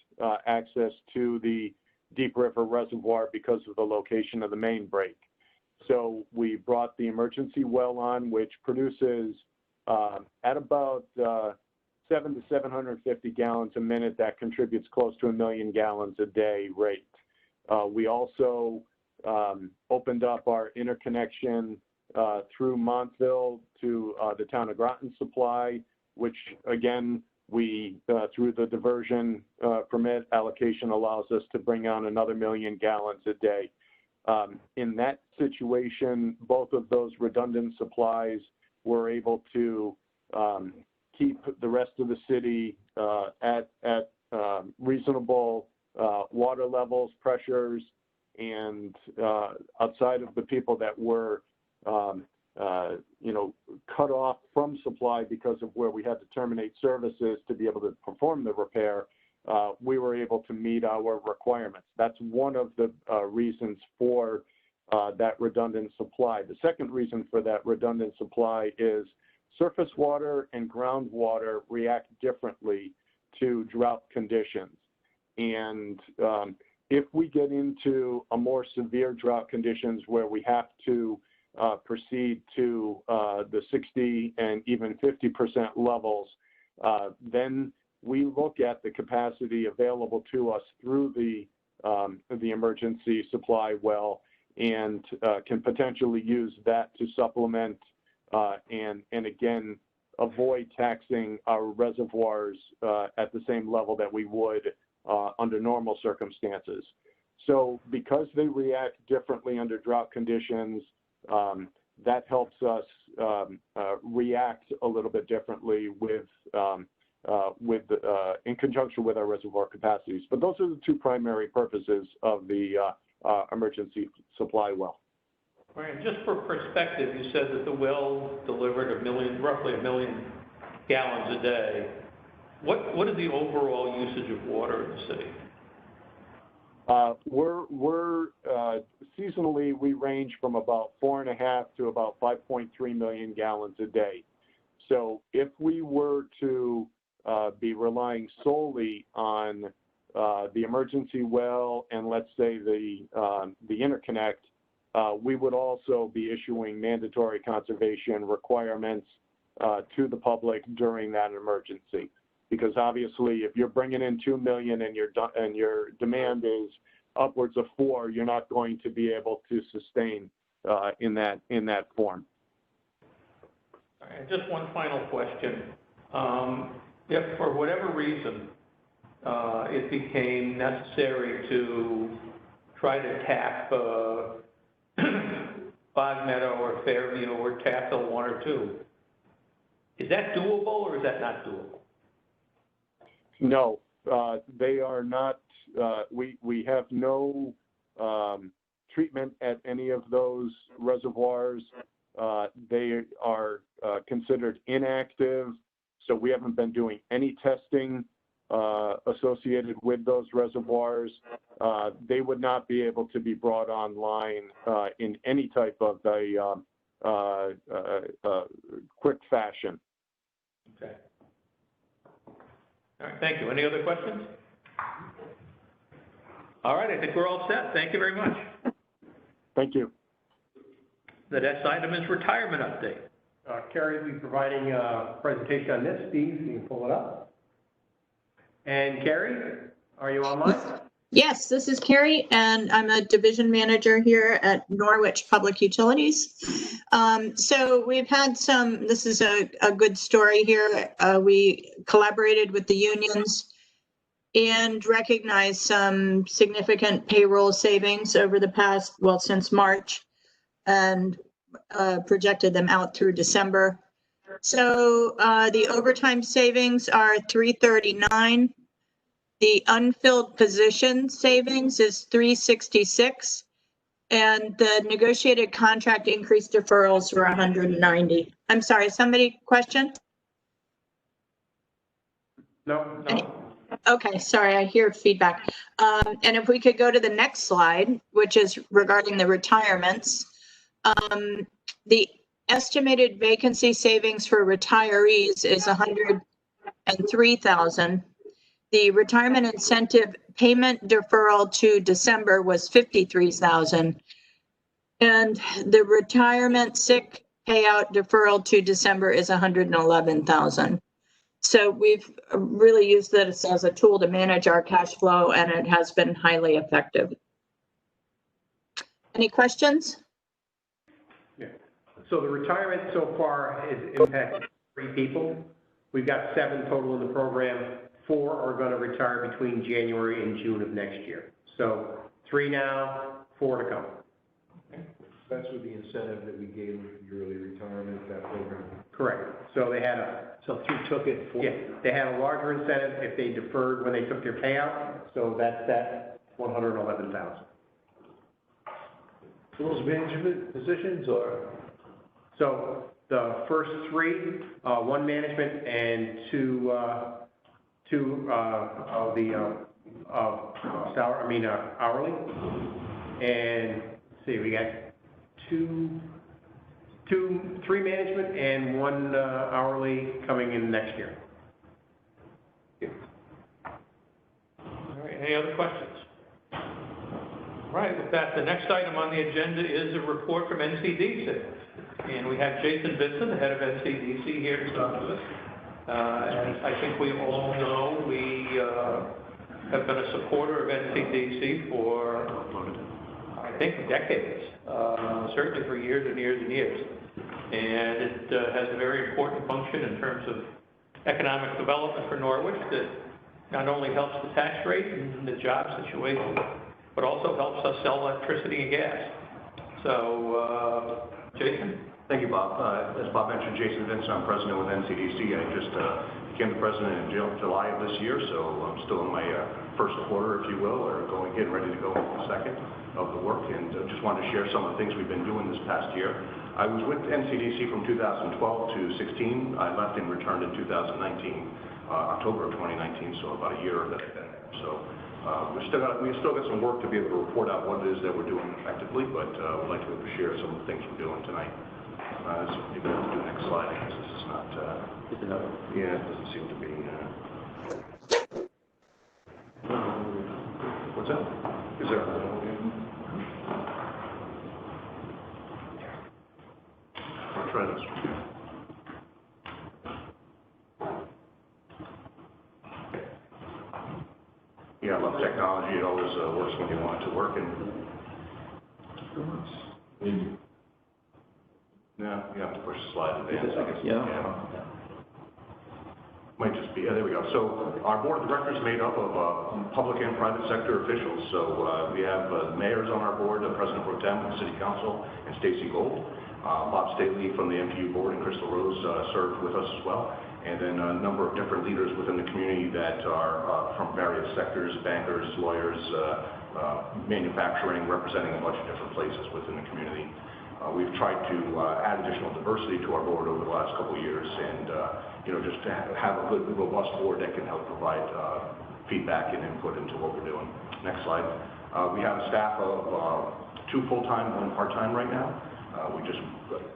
access to the Deep River Reservoir because of the location of the main break. So we brought the emergency well on, which produces at about 700 to 750 gallons a minute. That contributes close to 1 million gallons a day rate. We also opened up our interconnection through Montville to the town of Groton Supply, which again, we, through the diversion permit allocation, allows us to bring on another 1 million gallons a day. In that situation, both of those redundant supplies were able to keep the rest of the city at reasonable water levels, pressures, and outside of the people that were cut off from supply because of where we had to terminate services to be able to perform the repair, we were able to meet our requirements. That's one of the reasons for that redundant supply. The second reason for that redundant supply is surface water and groundwater react differently to drought conditions. And if we get into a more severe drought conditions where we have to proceed to the 60 and even 50% levels, then we look at the capacity available to us through the emergency supply well and can potentially use that to supplement and again avoid taxing our reservoirs at the same level that we would under normal circumstances. So because they react differently under drought conditions, that helps us react a little bit differently with in conjunction with our reservoir capacities. But those are the two primary purposes of the emergency supply well. Right, just for perspective, you said that the well delivered roughly a million gallons a day. What is the overall usage of water in the city? We're seasonally, we range from about 4.5 to about 5.3 million gallons a day. So if we were to be relying solely on the emergency well and let's say the interconnect, we would also be issuing mandatory conservation requirements to the public during that emergency. Because obviously, if you're bringing in 2 million and your demand is upwards of 4, you're not going to be able to sustain in that form. All right, just one final question. If for whatever reason it became necessary to try to tap Bog Meadow or Fairview or Tassel 1 or 2, is that doable or is that not doable? No, they are not. We have no treatment at any of those reservoirs. They are considered inactive, so we haven't been doing any testing associated with those reservoirs. They would not be able to be brought online in any type of a quick fashion. Okay. All right, thank you. Any other questions? All right, I think we're all set. Thank you very much. Thank you. The next item is retirement update. Carrie will be providing a presentation on this. Steve, you can pull it up. And Carrie, are you online? Yes, this is Carrie, and I'm a division manager here at Norwich Public Utilities. So we've had this is a good story here. We collaborated with the unions and recognized some significant payroll savings over the past, well, since March, and projected them out through December. So the overtime savings are $339. The unfilled position savings is $366, and the negotiated contract increase deferrals were $190. I'm sorry, somebody question? No. Okay, sorry, I hear feedback. And if we could go to the next slide, which is regarding the retirements. The estimated vacancy savings for retirees is $103,000. The retirement incentive payment deferral to December was $53,000. And the retirement sick payout deferral to December is $111,000. So we've really used this as a tool to manage our cash flow, and it has been highly effective. Any questions? Yeah. So the retirement so far has impacted 3 people. We've got 7 total in the program. 4 are going to retire between January and June of next year. So 3 now, 4 to come. That's with the incentive that we gave with the early retirement, that program. Correct. So they had So if you took it for. yeah, they had a larger incentive if they deferred when they took their payout. So that's that 111,000. Those management positions or? So the first 3, 1 management and 2 of the hourly. And let's see, we got 3 management and 1 hourly coming in next year. All right, any other questions? All right, with that, the next item on the agenda is a report from NCDC. And we have Jason Bitson, the head of NCDC, here to talk to us. As I think we all know, we have been a supporter of NCDC for, I think, decades, certainly for years and years and years. And it has a very important function in terms of economic development for Norwich that not only helps the tax rate and the job situation, but also helps us sell electricity and gas. So, Jason? Thank you, Bob. As Bob mentioned, Jason Vincent, I'm president with NCDC. I just became the president in July of this year, so I'm still in my first quarter, if you will, or getting ready to go into the second of the work, and just wanted to share some of the things we've been doing this past year. I was with NCDC from 2012 to 16. I left and returned in 2019, October of 2019, so about a year that I've been there. So we've still got some work to be able to report out what it is that we're doing effectively, but we'd like to be able to share some of the things we're doing tonight. So maybe we'll do the next slide, because this is not, yeah, it doesn't seem to be, what's that? Is there another one? I'll try this one. Yeah, I love technology. It always works when you want it to work, and no, you have to push the slide advance, I guess. Yeah. Might just be, there we go. So our board of directors is made up of public and private sector officials. So we have mayors on our board, President Pro Tem of the City Council, and Stacy Gold. Bob Staley from the MPU board and Crystal Rose served with us as well. And then a number of different leaders within the community that are from various sectors, bankers, lawyers, manufacturing, representing a bunch of different places within the community. We've tried to add additional diversity to our board over the last couple of years, and just to have a good, robust board that can help provide feedback and input into what we're doing. Next slide. We have a staff of 2 full-time, 1 part-time right now.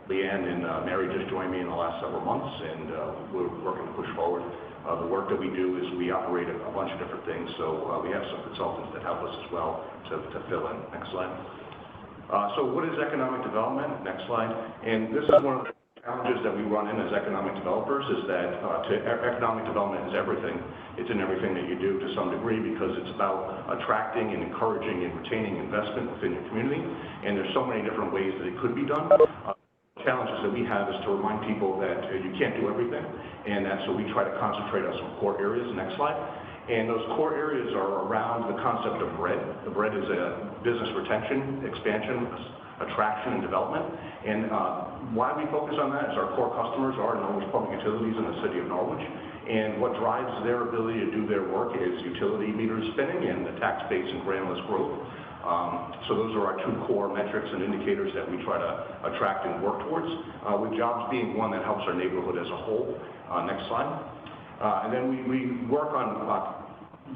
Leanne and Mary just joined me in the last several months, and we're working to push forward. The work that we do is we operate a bunch of different things, so we have some consultants that help us as well to fill in. Next slide. So what is economic development? Next slide. And this is one of the challenges that we run in as economic developers, is that economic development is everything. It's in everything that you do to some degree, because it's about attracting and encouraging and retaining investment within your community. And there's so many different ways that it could be done. Challenges that we have is to remind people that you can't do everything, and that's what we try to concentrate on some core areas. Next slide. And those core areas are around the concept of BRED. The BRED is a business retention, expansion, attraction, and development. And why we focus on that is our core customers are Norwich Public Utilities in the city of Norwich. And what drives their ability to do their work is utility meters spinning and the tax base and grantless growth. So those are our 2 core metrics and indicators that we try to attract and work towards, with jobs being one that helps our neighborhood as a whole. Next slide. And then we work on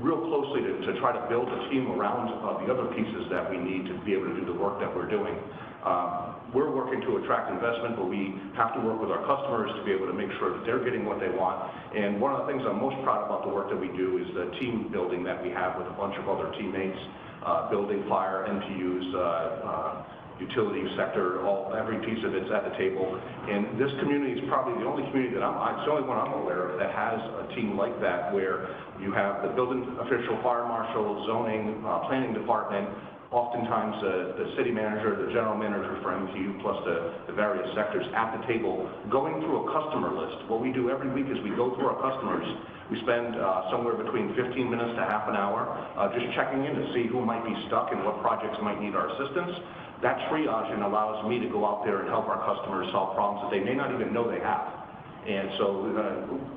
real closely to try to build a team around the other pieces that we need to be able to do the work that we're doing. We're working to attract investment, but we have to work with our customers to be able to make sure that they're getting what they want. And one of the things I'm most proud about the work that we do is the team building that we have with a bunch of other teammates, building, fire, NPUs, utility sector, every piece of it's at the table. And this community is probably the only community that it's the only one I'm aware of that has a team like that, where you have the building official, fire marshal, zoning, planning department, oftentimes the city manager, the general manager for MTU, plus the various sectors at the table, going through a customer list. What we do every week is we go through our customers. We spend somewhere between 15 minutes to half an hour just checking in to see who might be stuck and what projects might need our assistance. That triaging allows me to go out there and help our customers solve problems that they may not even know they have. And so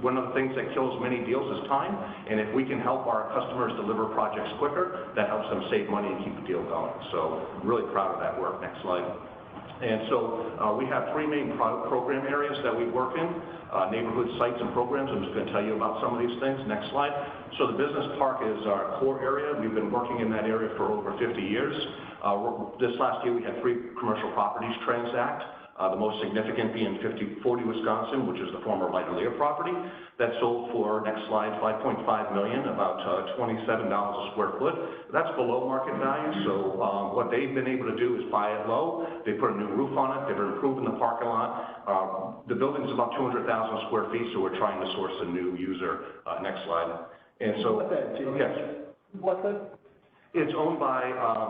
one of the things that kills many deals is time, and if we can help our customers deliver projects quicker, that helps them save money and keep the deal going. So I'm really proud of that work. Next slide. And so we have 3 main program areas that we work in, neighborhood sites and programs. I'm just going to tell you about some of these things. Next slide. So the business park is our core area. We've been working in that area for over 50 years. This last year we had 3 commercial properties transact. The most significant being 5040 Wisconsin, which is the former Lighterlier property, that sold for, next slide, $5.5 million, about $27 a square foot. That's below market value, so what they've been able to do is buy it low. They put a new roof on it. They've improved the parking lot. The building's about 200,000 square feet, so we're trying to source a new user. Next slide. And so, yes. What's that? It's owned by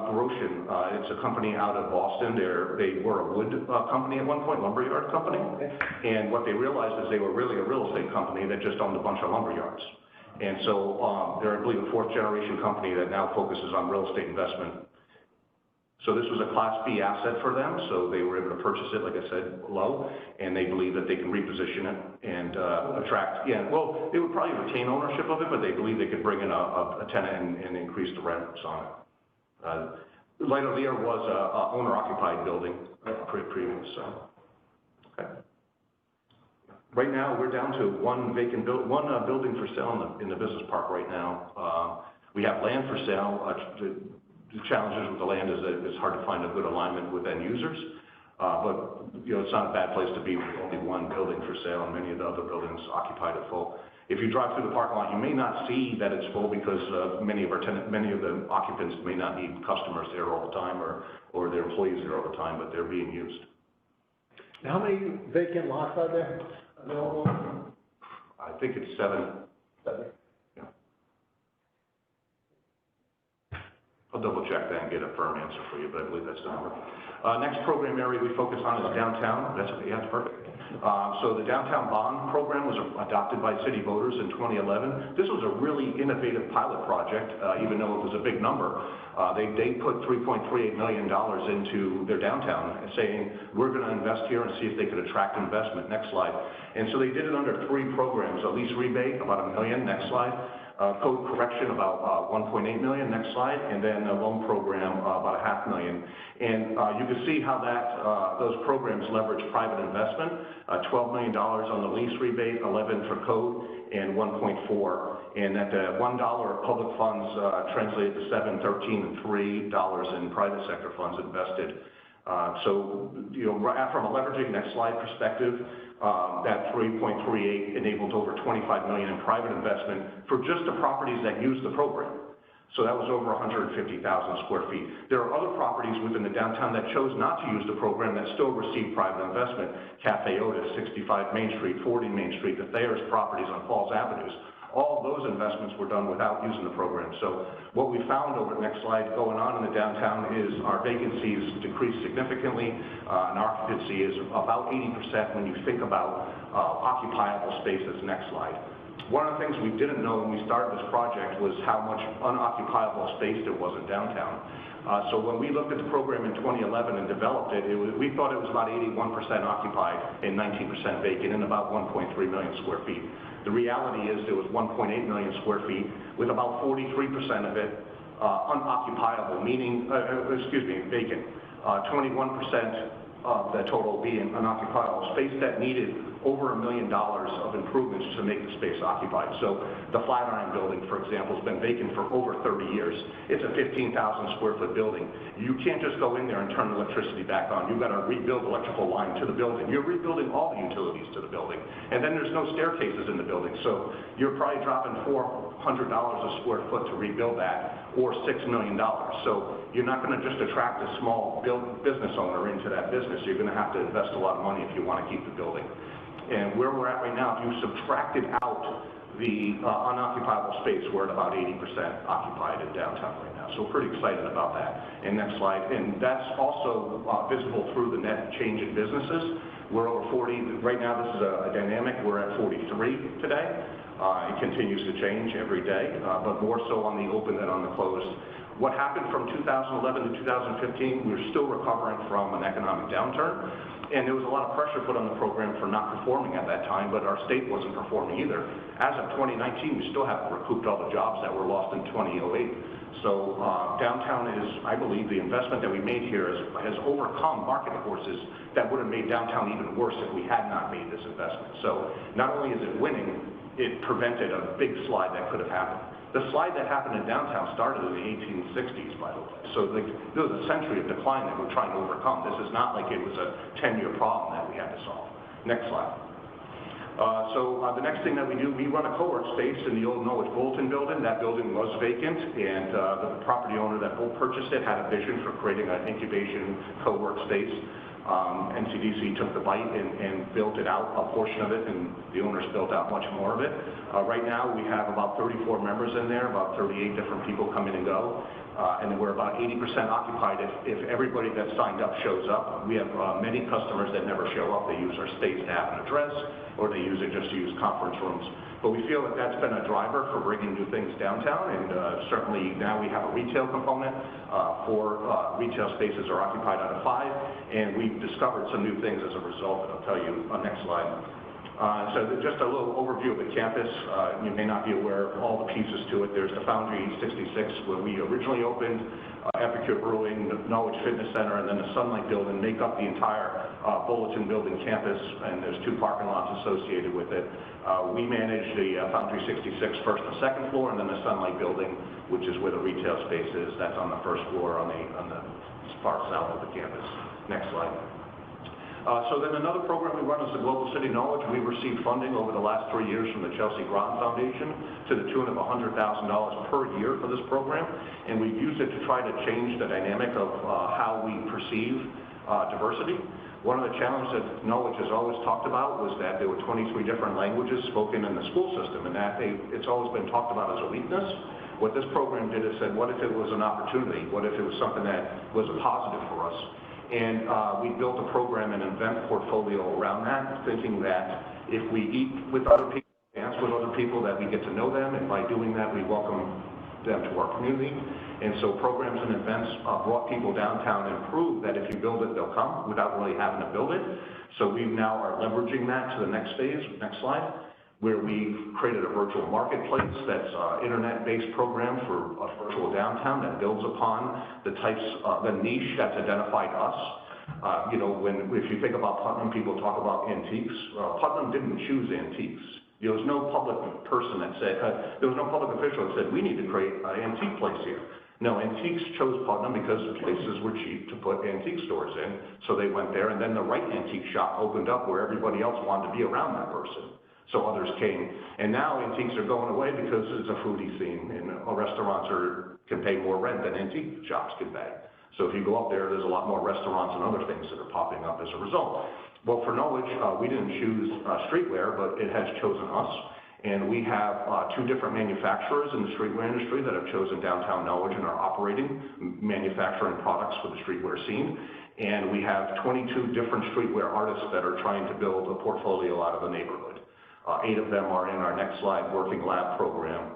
Groshen. It's a company out of Boston. They were a wood company at one point, lumberyard company. And what they realized is they were really a real estate company that just owned a bunch of lumberyards. And so they're, I believe, a 4th generation company that now focuses on real estate investment. So this was a Class B asset for them, so they were able to purchase it, like I said, low, and they believe that they can reposition it and attract, well, they would probably retain ownership of it, but they believe they could bring in a tenant and increase the rents on it. Light-O-Lear was a owner-occupied building previous, so, okay. Right now, we're down to one building for sale in the business park right now. We have land for sale. The challenges with the land is that it's hard to find a good alignment with end users, but it's not a bad place to be with only one building for sale and many of the other buildings occupied at full. If you drive through the parking lot, you may not see that it's full because many of the occupants may not need customers there all the time or their employees there all the time, but they're being used. How many vacant lots are there? I think it's 7. 7? I'll double check that and get a firm answer for you, but I believe that's the number. Next program area we focus on is downtown. That's perfect. So the downtown bond program was adopted by city voters in 2011. This was a really innovative pilot project, even though it was a big number. They put $3.38 million into their downtown, saying, we're going to invest here and see if they could attract investment. Next slide. And so they did it under 3 programs, a lease rebate, about $1 million. Next slide. Code correction, about $1.8 million. Next slide. And then a loan program, about $500,000. And you can see how those programs leverage private investment, $12 million on the lease rebate, 11 for code, and 1.4. And that $1 of public funds translated to $7, 13, and $3 in private sector funds invested. So, from a leveraging, next slide perspective, that 3.38 enabled over $25 million in private investment for just the properties that use the program. So that was over 150,000 square feet. There are other properties within the downtown that chose not to use the program that still received private investment. Cafe Otis, 65 Main Street, 40 Main Street, the Thayer's properties on Falls Avenues. All of those investments were done without using the program. So what we found over the next slide going on in the downtown is our vacancies decreased significantly, and occupancy is about 80% when you think about occupiable spaces. Next slide. One of the things we didn't know when we started this project was how much unoccupiable space there was in downtown. So when we looked at the program in 2011 and developed it, we thought it was about 81% occupied and 19% vacant and about 1.3 million square feet. The reality is there was 1.8 million square feet with about 43% of it unoccupiable, meaning, vacant. 21% of the total being unoccupiable, space that needed over $1 million of improvements to make the space occupied. So the Flatiron building, for example, has been vacant for over 30 years. It's a 15,000 square foot building. You can't just go in there and turn the electricity back on. You've got to rebuild electrical line to the building. You're rebuilding all the utilities to the building. And then there's no staircases in the building. So you're probably dropping $400 a square foot to rebuild that, or $6 million. So you're not going to just attract a small business owner into that business. You're going to have to invest a lot of money if you want to keep the building. And where we're at right now, if you subtracted out the unoccupiable space, we're at about 80% occupied in downtown right now. So we're pretty excited about that. And next slide. And that's also visible through the net change in businesses. We're over 40. Right now, this is a dynamic. We're at 43 today. It continues to change every day, but more so on the open than on the closed. What happened from 2011 to 2015, we were still recovering from an economic downturn. And there was a lot of pressure put on the program for not performing at that time, but our state wasn't performing either. As of 2019, we still haven't recouped all the jobs that were lost in 2008. So downtown is, I believe, the investment that we made here has overcome market forces that would have made downtown even worse if we had not made this investment. So not only is it winning, it prevented a big slide that could have happened. The slide that happened in downtown started in the 1860s, by the way. So there was a century of decline that we're trying to overcome. This is not like it was a 10-year problem that we had to solve. Next slide. The next thing that we do, we run a co-work space in the old Norwich Bulletin building. That building was vacant, and the property owner that purchased it had a vision for creating an incubation co-work space. NCDC took the bite and built it out, a portion of it, and the owners built out much more of it. Right now, we have about 34 members in there, about 38 different people come in and go, and we're about 80% occupied if everybody that signed up shows up. We have many customers that never show up. They use our space to have an address, or they use it just to use conference rooms. But we feel that that's been a driver for bringing new things downtown, and certainly now we have a retail component. 4 retail spaces are occupied out of 5, and we've discovered some new things as a result that I'll tell you on next slide. So just a little overview of the campus. You may not be aware of all the pieces to it. There's the Foundry 66, where we originally opened, Epicure Brewing, the Norwich Fitness Center, and then the Sunlight Building make up the entire Bulletin Building campus, and there's 2 parking lots associated with it. We manage the Foundry 66 first and second floor, and then the Sunlight Building, which is where the retail space is. That's on the first floor on the far south of the campus. Next slide. So then another program we run is the Global City Knowledge. We received funding over the last 3 years from the Chelsea Grant Foundation to the tune of $100,000 per year for this program, and we've used it to try to change the dynamic of how we perceive diversity. One of the challenges that Norwich has always talked about was that there were 23 different languages spoken in the school system, and that it's always been talked about as a weakness. What this program did is said, what if it was an opportunity? What if it was something that was a positive for us? And we built a program and event portfolio around that, thinking that if we eat with other people, dance with other people, that we get to know them, and by doing that, we welcome them to our community. And so programs and events brought people downtown and proved that if you build it, they'll come without really having to build it. So we now are leveraging that to the next phase, next slide, where we've created a virtual marketplace that's an internet-based program for a virtual downtown that builds upon the types, the niche that's identified us. You know, if you think about Putnam, people talk about antiques. Putnam didn't choose antiques. There was no public person that said, there was no public official that said, we need to create an antique place here. No, Antiques chose Putnam because places were cheap to put antique stores in, so they went there, and then the right antique shop opened up where everybody else wanted to be around that person. So others came, and now antiques are going away because it's a foodie scene, and restaurants can pay more rent than antique shops can pay. So if you go up there, there's a lot more restaurants and other things that are popping up as a result. Well, for Norwich, we didn't choose streetwear, but it has chosen us, and we have 2 different manufacturers in the streetwear industry that have chosen downtown Norwich and are operating, manufacturing products for the streetwear scene. And we have 22 different streetwear artists that are trying to build a portfolio out of the neighborhood. 8 of them are in our next slide working lab program.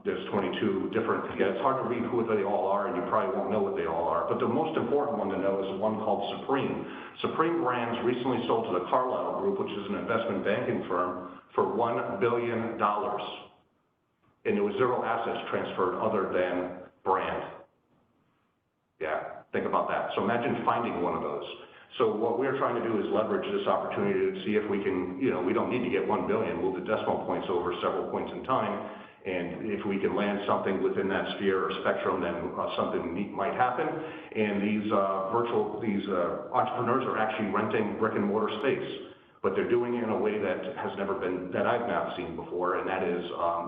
There's 22 different, it's hard to read who they all are, and you probably won't know what they all are, but the most important one to know is one called Supreme. Supreme Brands recently sold to the Carlyle Group, which is an investment banking firm, for $1 billion. And there was 0 assets transferred other than brand. Yeah, think about that. So imagine finding one of those. So what we're trying to do is leverage this opportunity to see if we can, you know, we don't need to get 1 billion, move the decimal points over several points in time, and if we can land something within that sphere or spectrum, then something neat might happen. And these entrepreneurs are actually renting brick and mortar space, but they're doing it in a way that has never been, that I've not seen before, and that is,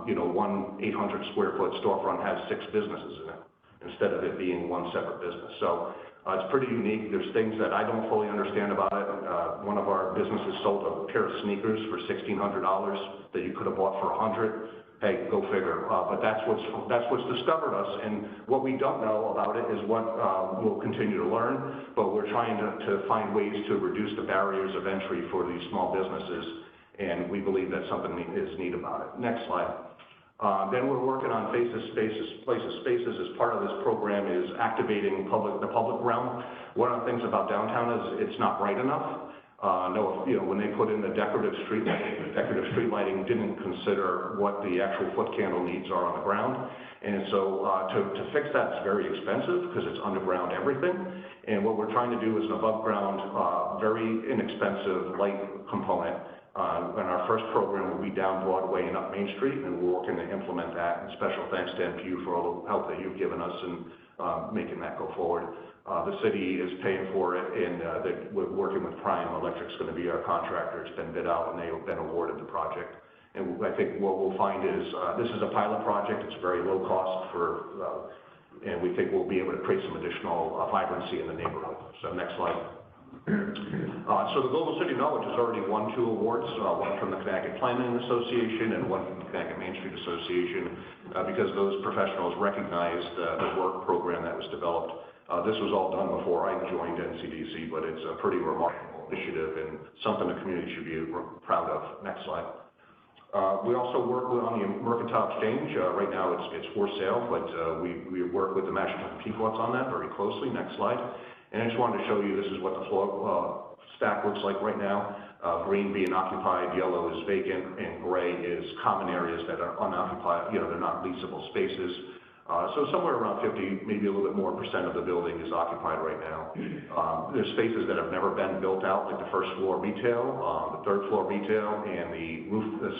you know, one 800 square foot storefront has 6 businesses in it, instead of it being one separate business. So it's pretty unique. There's things that I don't fully understand about it. One of our businesses sold a pair of sneakers for $1,600 that you could have bought for $100. Hey, go figure. But that's what's discovered us. And what we don't know about it is what we'll continue to learn. But we're trying to find ways to reduce the barriers of entry for these small businesses. And we believe that something is neat about it. Next slide. Then we're working on places. As part of this program is activating the public realm. One of the things about downtown is it's not bright enough. You know, when they put in the decorative street lighting didn't consider what the actual foot candle needs are on the ground. And so to fix that is very expensive because it's underground everything. And what we're trying to do is an above ground, very inexpensive light component. And our first program will be down Broadway and up Main Street, and we're working to implement that. And special thanks to MPU for all the help that you've given us in making that go forward. The city is paying for it, and we're working with Prime. Electric's going to be our contractor. It's been bid out, and they've been awarded the project. And I think what we'll find is this is a pilot project. It's very low cost and we think we'll be able to create some additional vibrancy in the neighborhood. So next slide. So the Global City Knowledge has already won 2 awards, one from the Connecticut Planning Association and one from the Connecticut Main Street Association, because those professionals recognized the work program that was developed. This was all done before I joined NCDC, but it's a pretty remarkable initiative and something the community should be proud of. Next slide. We also work on the Mercantile Exchange. Right now it's for sale, but we work with the National Pequots on that very closely. Next slide. And I just wanted to show you, this is what the floor stack looks like right now. Green being occupied, yellow is vacant, and gray is common areas that are unoccupied, they're not leasable spaces. So somewhere around 50, maybe a little bit more percent of the building is occupied right now. There's spaces that have never been built out, like the first floor retail, the third floor retail, and the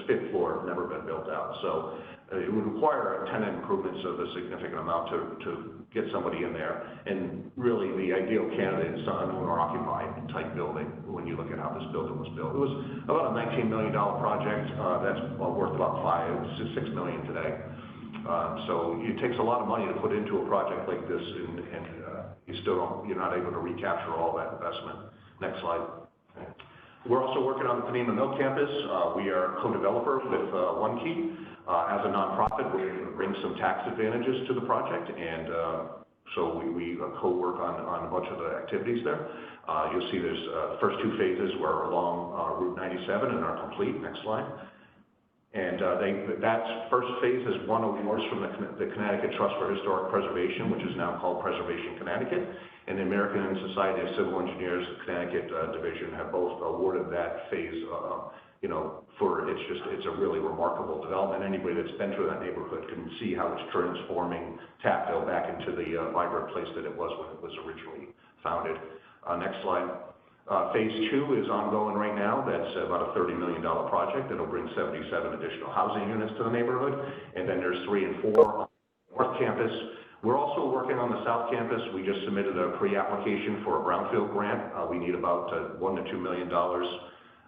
fifth floor have never been built out. So it would require tenant improvements of a significant amount to get somebody in there. And really, the ideal candidate is an owner-occupied type building when you look at how this building was built. It was about a $19 million project. That's worth about $6 million today. So it takes a lot of money to put into a project like this, and you're not able to recapture all that investment. Next slide. Okay. We're also working on the Panema Mill campus. We are a co-developer with One Key. As a nonprofit, we're going to bring some tax advantages to the project, and so we co-work on a bunch of the activities there. You'll see there's first two phases were along Route 97 and are complete. Next slide. And that first phase has won awards from the Connecticut Trust for Historic Preservation, which is now called Preservation Connecticut, and the American Society of Civil Engineers Connecticut division have both awarded that phase. It's a really remarkable development. Anybody that's been through that neighborhood can see how it's transforming Tapville back into the vibrant place that it was when it was originally founded. Next slide. Phase 2 is ongoing right now. That's about a $30 million project that'll bring 77 additional housing units to the neighborhood. And then there's 3 and 4 on the North Campus. We're also working on the South Campus. We just submitted a pre-application for a brownfield grant. We need about $1 to $2 million.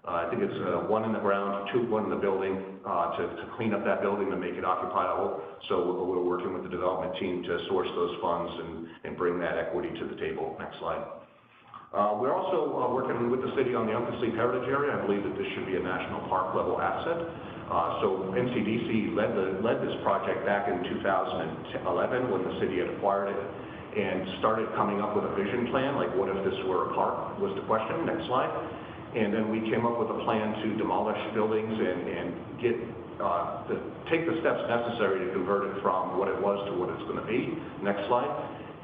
I think it's 1 in the ground, 1 in the building to clean up that building to make it occupiable. So we're working with the development team to source those funds and bring that equity to the table. Next slide. We're also working with the city on the Uncaslee Heritage Area. I believe that this should be a national park level asset. So NCDC led this project back in 2011 when the city had acquired it and started coming up with a vision plan, like what if this were a park, was the question. Next slide. And then we came up with a plan to demolish buildings and take the steps necessary to convert it from what it was to what it's going to be. Next slide.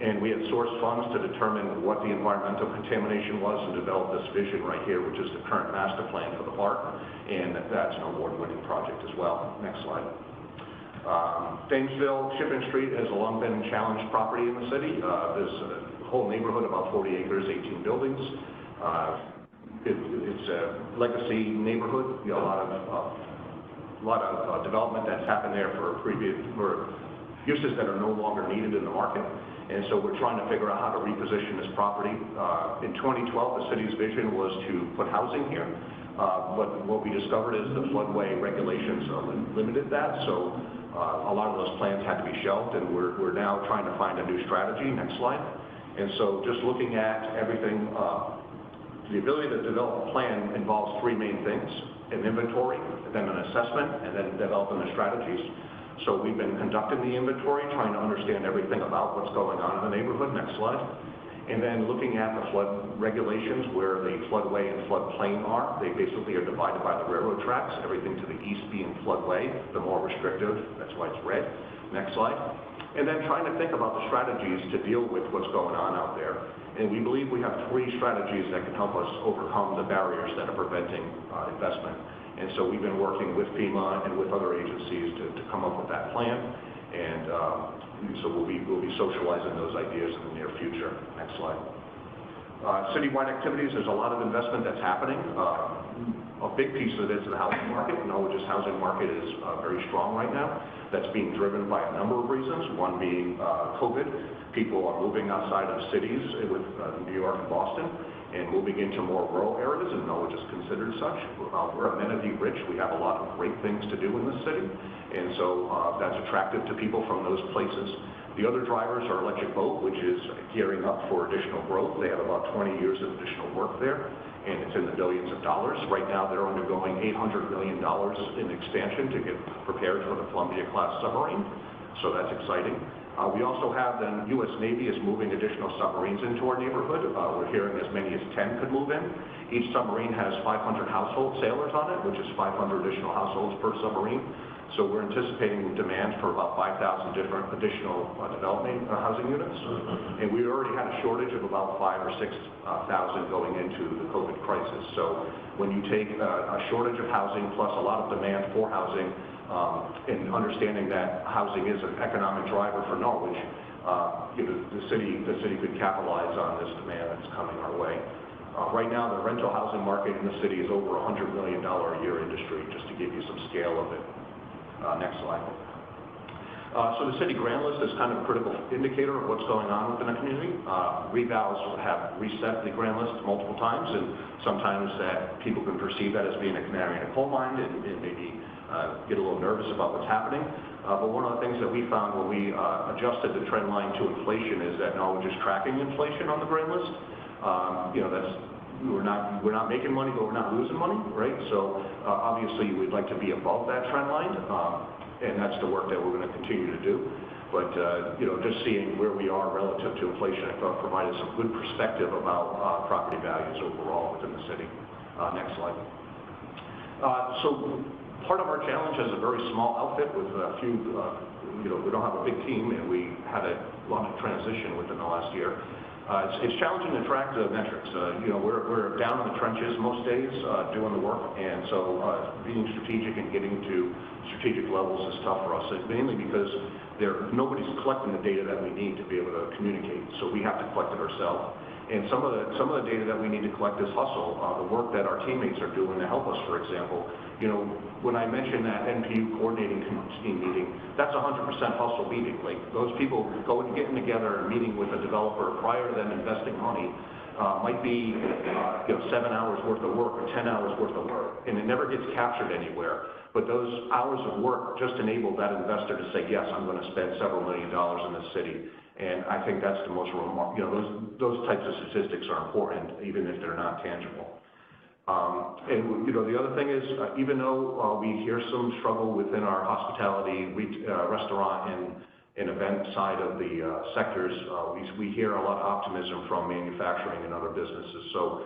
And we had sourced funds to determine what the environmental contamination was and develop this vision right here, which is the current master plan for the park. And that's an award-winning project as well. Next slide. Thamesville, Shipping Street has long been a challenged property in the city. There's a whole neighborhood, about 40 acres, 18 buildings. It's a legacy neighborhood. A lot of development that's happened there for uses that are no longer needed in the market. And so we're trying to figure out how to reposition this property. In 2012, the city's vision was to put housing here. But what we discovered is the floodway regulations limited that. So a lot of those plans had to be shelved, and we're now trying to find a new strategy. Next slide. And so just looking at everything, the ability to develop a plan involves 3 main things: an inventory, then an assessment, and then developing the strategies. So we've been conducting the inventory, trying to understand everything about what's going on in the neighborhood. Next slide. And then looking at the flood regulations, where the floodway and floodplain are. They basically are divided by the railroad tracks, everything to the east being floodway, the more restrictive, that's why it's red. Next slide. And then trying to think about the strategies to deal with what's going on out there. And we believe we have 3 strategies that can help us overcome the barriers that are preventing investment. And so we've been working with FEMA and with other agencies to come up with that plan. And so we'll be socializing those ideas in the near future. Next slide. Citywide activities, there's a lot of investment that's happening. A big piece of it is the housing market. Norwich's housing market is very strong right now. That's being driven by a number of reasons. One being COVID. People are moving outside of cities with New York and Boston and moving into more rural areas, and Norwich is considered such. We're amenity rich. We have a lot of great things to do in this city, and so that's attractive to people from those places. The other drivers are electric boat, which is gearing up for additional growth. They have about 20 years of additional work there, and it's in the billions of dollars. Right now, they're undergoing $800 million in expansion to get prepared for the Columbia-class submarine, so that's exciting. We also have the U.S. Navy is moving additional submarines into our neighborhood. We're hearing as many as 10 could move in. Each submarine has 500 household sailors on it, which is 500 additional households per submarine. So we're anticipating demand for about 5,000 different additional development housing units. And we already had a shortage of about 5,000 or 6,000 going into the COVID crisis. So when you take a shortage of housing plus a lot of demand for housing, and understanding that housing is an economic driver for Norwich, the city could capitalize on this demand that's coming our way. Right now, the rental housing market in the city is over $100 million a year industry, just to give you some scale of it. Next slide. So the city grand list is kind of a critical indicator of what's going on within a community. Revals have reset the grand list multiple times, and sometimes that people can perceive that as being a canary in a coal mine and maybe get a little nervous about what's happening. But one of the things that we found when we adjusted the trend line to inflation is that Norwich is tracking inflation on the grand list. We're not making money, but we're not losing money, right? So obviously we'd like to be above that trend line, and that's the work that we're going to continue to do. But just seeing where we are relative to inflation, I thought provided some good perspective about property values overall within the city. Next slide. So part of our challenge as a very small outfit with a few, we don't have a big team, and we had a lot of transition within the last year. It's challenging to track the metrics. We're down in the trenches most days doing the work, and so being strategic and getting to strategic levels is tough for us. It's mainly because nobody's collecting the data that we need to be able to communicate, so we have to collect it ourselves. And some of the data that we need to collect is hustle, the work that our teammates are doing to help us. For example, when I mentioned that NPU coordinating team meeting, that's 100% hustle meeting. Like those people getting together and meeting with a developer prior to them investing money might be 7 hours worth of work or 10 hours worth of work, and it never gets captured anywhere. But those hours of work just enable that investor to say, yes, I'm going to spend several $1 million in this city. And I think that's the most remarkable, those types of statistics are important, even if they're not tangible. And the other thing is, even though we hear some struggle within our hospitality, restaurant, and event side of the sectors, we hear a lot of optimism from manufacturing and other businesses. So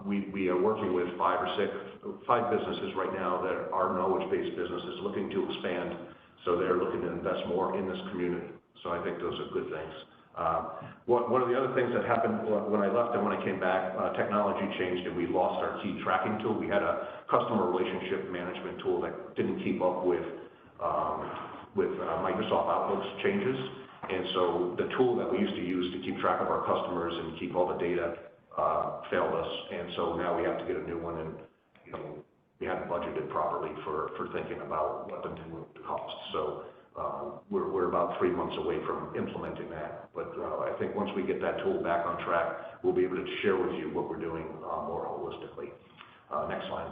we are working with 5 businesses right now that are Norwich-based businesses looking to expand. So they're looking to invest more in this community. So I think those are good things. One of the other things that happened when I left and when I came back, technology changed and we lost our key tracking tool. We had a customer relationship management tool that didn't keep up with Microsoft Outlook's changes. And so the tool that we used to use to keep track of our customers and keep all the data failed us. And so now we have to get a new one, and we haven't budgeted properly for thinking about what the new costs. So we're about 3 months away from implementing that. But I think once we get that tool back on track, we'll be able to share with you what we're doing more holistically. Next slide.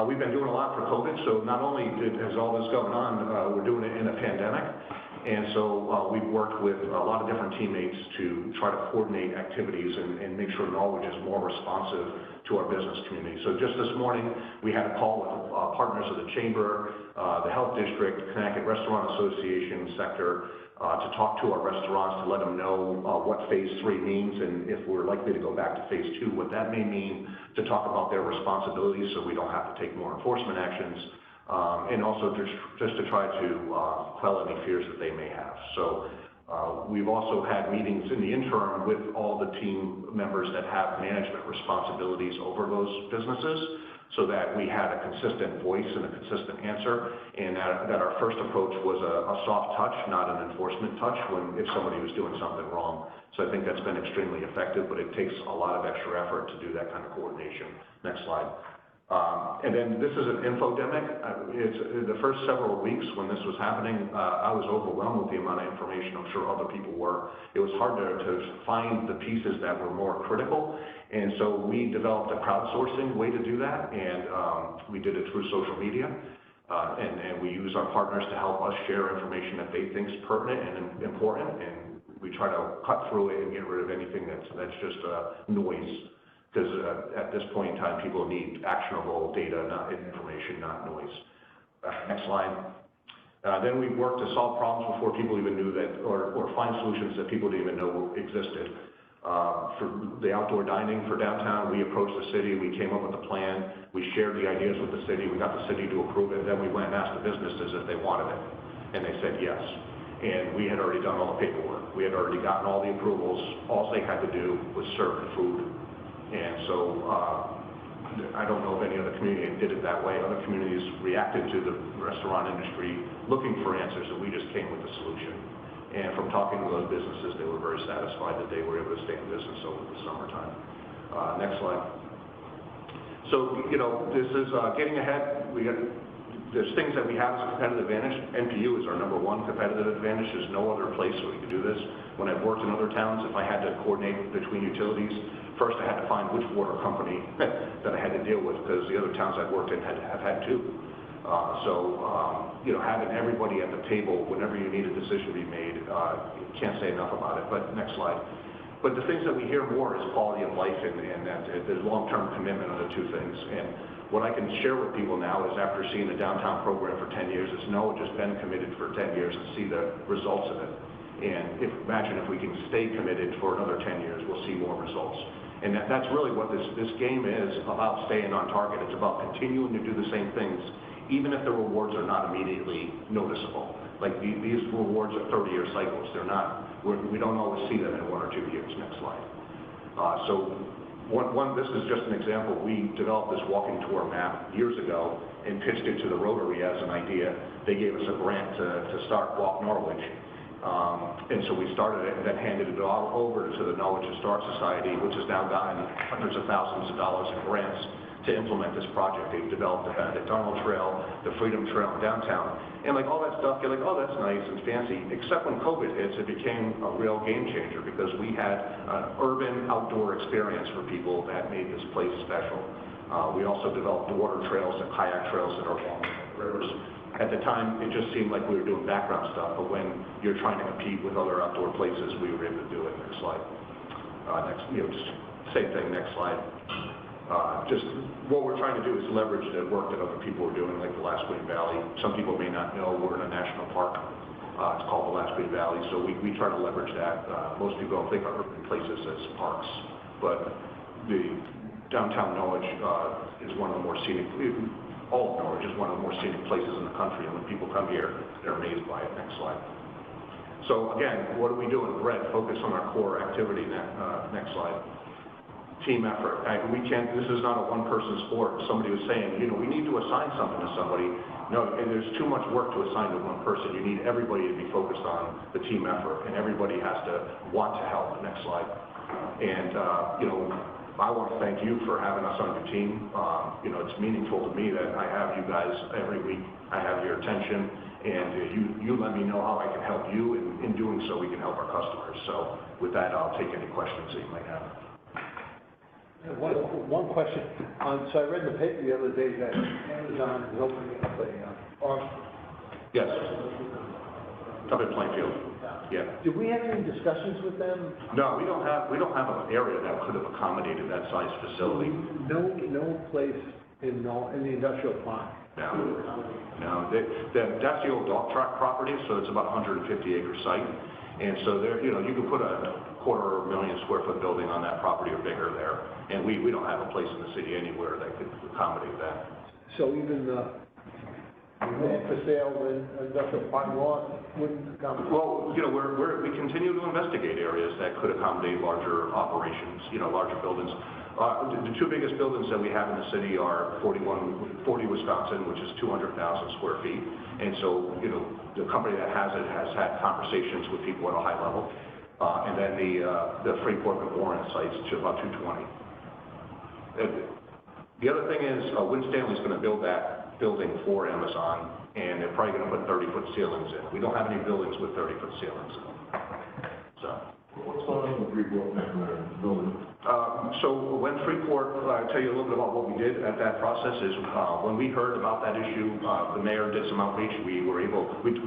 We've been doing a lot for COVID, so not only has all this going on, we're doing it in a pandemic. And so we've worked with a lot of different teammates to try to coordinate activities and make sure Norwich is more responsive to our business community. So just this morning, we had a call with partners of the Chamber, the Health District, Connecticut Restaurant Association sector, to talk to our restaurants, to let them know what phase 3 means, and if we're likely to go back to phase 2, what that may mean, to talk about their responsibilities so we don't have to take more enforcement actions, and also just to try to quell any fears that they may have. So we've also had meetings in the interim with all the team members that have management responsibilities over those businesses, so that we had a consistent voice and a consistent answer, and that our first approach was a soft touch, not an enforcement touch, if somebody was doing something wrong. So I think that's been extremely effective, but it takes a lot of extra effort to do that kind of coordination. Next slide. And then this is an infodemic. The first several weeks when this was happening, I was overwhelmed with the amount of information. I'm sure other people were. It was hard to find the pieces that were more critical. And so we developed a crowdsourcing way to do that, and we did it through social media. And we use our partners to help us share information that they think is pertinent and important. And we try to cut through it and get rid of anything that's just noise. Because at this point in time, people need actionable data, not information, not noise. Next slide. Then we worked to solve problems before people even knew that, or find solutions that people didn't even know existed. For the outdoor dining for downtown, we approached the city, we came up with a plan, we shared the ideas with the city, we got the city to approve it, then we went and asked the businesses if they wanted it, and they said yes. And we had already done all the paperwork. We had already gotten all the approvals. All they had to do was serve the food. And so I don't know if any other community did it that way. Other communities reacted to the restaurant industry looking for answers, and we just came with the solution. And from talking to those businesses, they were very satisfied that they were able to stay in business over the summertime. Next slide. So, you know, this is getting ahead. There's things that we have as a competitive advantage. NPU is our #1 competitive advantage. There's no other place where we can do this. When I've worked in other towns, if I had to coordinate between utilities, first I had to find which water company that I had to deal with, because the other towns I've worked in have had two. You know, having everybody at the table whenever you need a decision to be made, you can't say enough about it. But next slide. But the things that we hear more is quality of life and that the long-term commitment are the two things. And what I can share with people now is, after seeing the downtown program for 10 years, is Noah just been committed for 10 years and see the results of it. And imagine if we can stay committed for another 10 years, we'll see more results. And that's really what this game is about, staying on target. It's about continuing to do the same things, even if the rewards are not immediately noticeable. Like these rewards are 30-year cycles. They're not, we don't always see them in 1 or 2 years. Next slide. This is just an example. We developed this walking tour map years ago and pitched it to the Rotary as an idea. They gave us a grant to start Walk Norwich. And so we started it and then handed it all over to the Norwich Historic Society, which has now gotten hundreds of thousands of dollars in grants to implement this project. They've developed the Benedict Arnold Trail, the Freedom Trail in downtown. And like all that stuff, you're like, oh, that's nice and fancy. Except when COVID hits, it became a real game changer, because we had an urban outdoor experience for people that made this place special. We also developed water trails and kayak trails that are along the rivers. At the time, it just seemed like we were doing background stuff, but when you're trying to compete with other outdoor places, we were able to do it. Next slide. Next, you know, just same thing, next slide. Just what we're trying to do is leverage the work that other people are doing, like the Lasquenet Valley. Some people may not know we're in a national park. It's called the Lasquenet Valley, so we try to leverage that. Most people don't think of urban places as parks, but the downtown Norwich is one of the more scenic, all of Norwich is one of the more scenic places in the country, and when people come here, they're amazed by it. Next slide. So again, what are we doing? Red, focus on our core activity. Next slide. Team effort. We can't, this is not a one-person sport. Somebody was saying, you know, we need to assign something to somebody. No, and there's too much work to assign to one person. You need everybody to be focused on the team effort, and everybody has to want to help. Next slide. And, you know, I want to thank you for having us on your team. You know, it's meaningful to me that I have you guys every week. I have your attention, and you let me know how I can help you, and in doing so, we can help our customers. So with that, I'll take any questions that you might have. One question. So I read in the paper the other day that Amazon is opening up a auction. Yes. Up in Plainfield. Yeah. Did we have any discussions with them? No, we don't have an area that could have accommodated that size facility. No place in the industrial park. No. That's the old dog track property, so it's about a 150-acre site. And so there, you know, you could put a 250,000 square foot building on that property or bigger there. And we don't have a place in the city anywhere that could accommodate that. So even the land for sale in industrial parking lot wouldn't accommodate? Well, you know, we continue to investigate areas that could accommodate larger operations, you know, larger buildings. The two biggest buildings that we have in the city are 40 Wisconsin, which is 200,000 square feet. And so, you know, the company that has it has had conversations with people at a high level. And then the Freeport and Warren sites to about 220. The other thing is, Win Stanley's going to build that building for Amazon, and they're probably going to put 30-foot ceilings in. We don't have any buildings with 30-foot ceilings in them. So. What's going on with Freeport building? So when Freeport, tell you a little bit about what we did at that process is, when we heard about that issue, the mayor did some outreach. We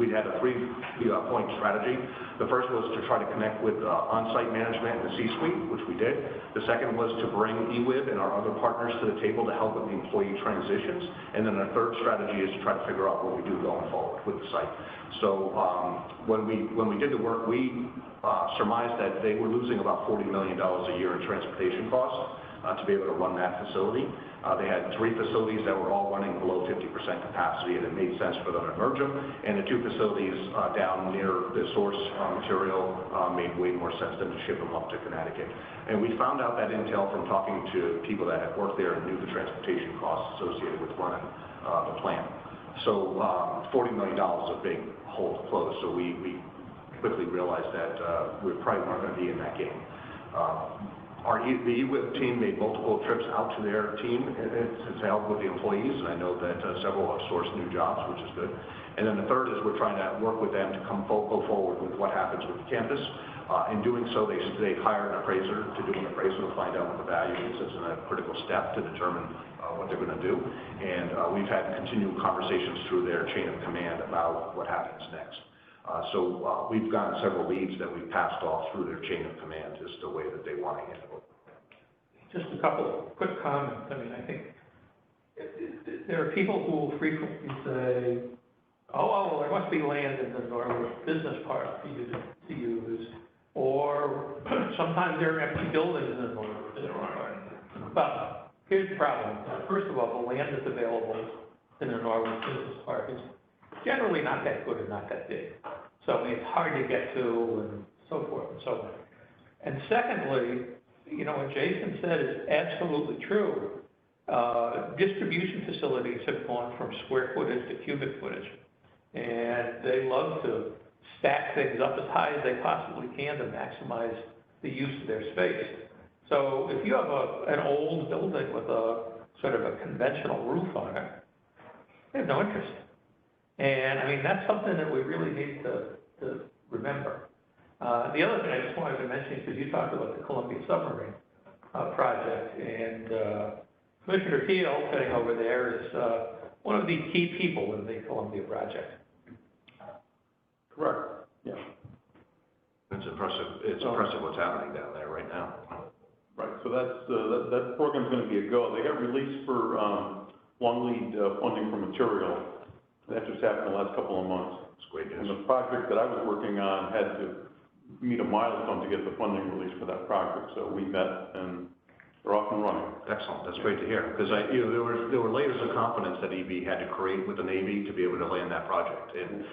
had a three-point strategy. The first was to try to connect with on-site management and the C-suite, which we did. The second was to bring EWIB and our other partners to the table to help with the employee transitions. And then the third strategy is to try to figure out what we do going forward with the site. So when we did the work, we surmised that they were losing about $40 million a year in transportation costs to be able to run that facility. They had 3 facilities that were all running below 50% capacity, and it made sense for them to merge them. And the 2 facilities down near the source material made way more sense than to ship them up to Connecticut. And we found out that intel from talking to people that had worked there and knew the transportation costs associated with running the plant. So $40 million is a big hole to close. So we quickly realized that we probably weren't going to be in that game. The EWIB team made multiple trips out to their team to help with the employees, and I know that several have sourced new jobs, which is good. And then the third is we're trying to work with them to go forward with what happens with the campus. In doing so, they hired an appraiser to do an appraisal to find out what the value is. It's a critical step to determine what they're going to do. And we've had continual conversations through their chain of command about what happens next. So we've gotten several leads that we've passed off through their chain of command as the way that they want to handle it. Just a couple of quick comments. I mean, I think there are people who will frequently say, oh, there must be land in the Norwich business park for you to use, or sometimes there are empty buildings in the Norwich. But here's the problem. First of all, the land that's available in the Norwich business park is generally not that good and not that big. So I mean, it's hard to get to and so forth and so on. And secondly, you know, what Jason said is absolutely true. Distribution facilities have gone from square footage to cubic footage. And they love to stack things up as high as they possibly can to maximize the use of their space. So if you have an old building with a sort of a conventional roof on it, they have no interest. And I mean, that's something that we really need to remember. The other thing I just wanted to mention, because you talked about the Columbia submarine project, and Commissioner Teal, sitting over there, is one of the key people in the Columbia project. Correct, yeah. It's impressive. It's impressive what's happening down there right now. Right, so that program's going to be a go. They got released for long lead funding for material. That just happened the last couple of months. It's great news. And the project that I was working on had to meet a milestone to get the funding released for that project. So we met and they're off and running. Excellent. That's great to hear. Because there were layers of confidence that EB had to create with the Navy to be able to land that project. And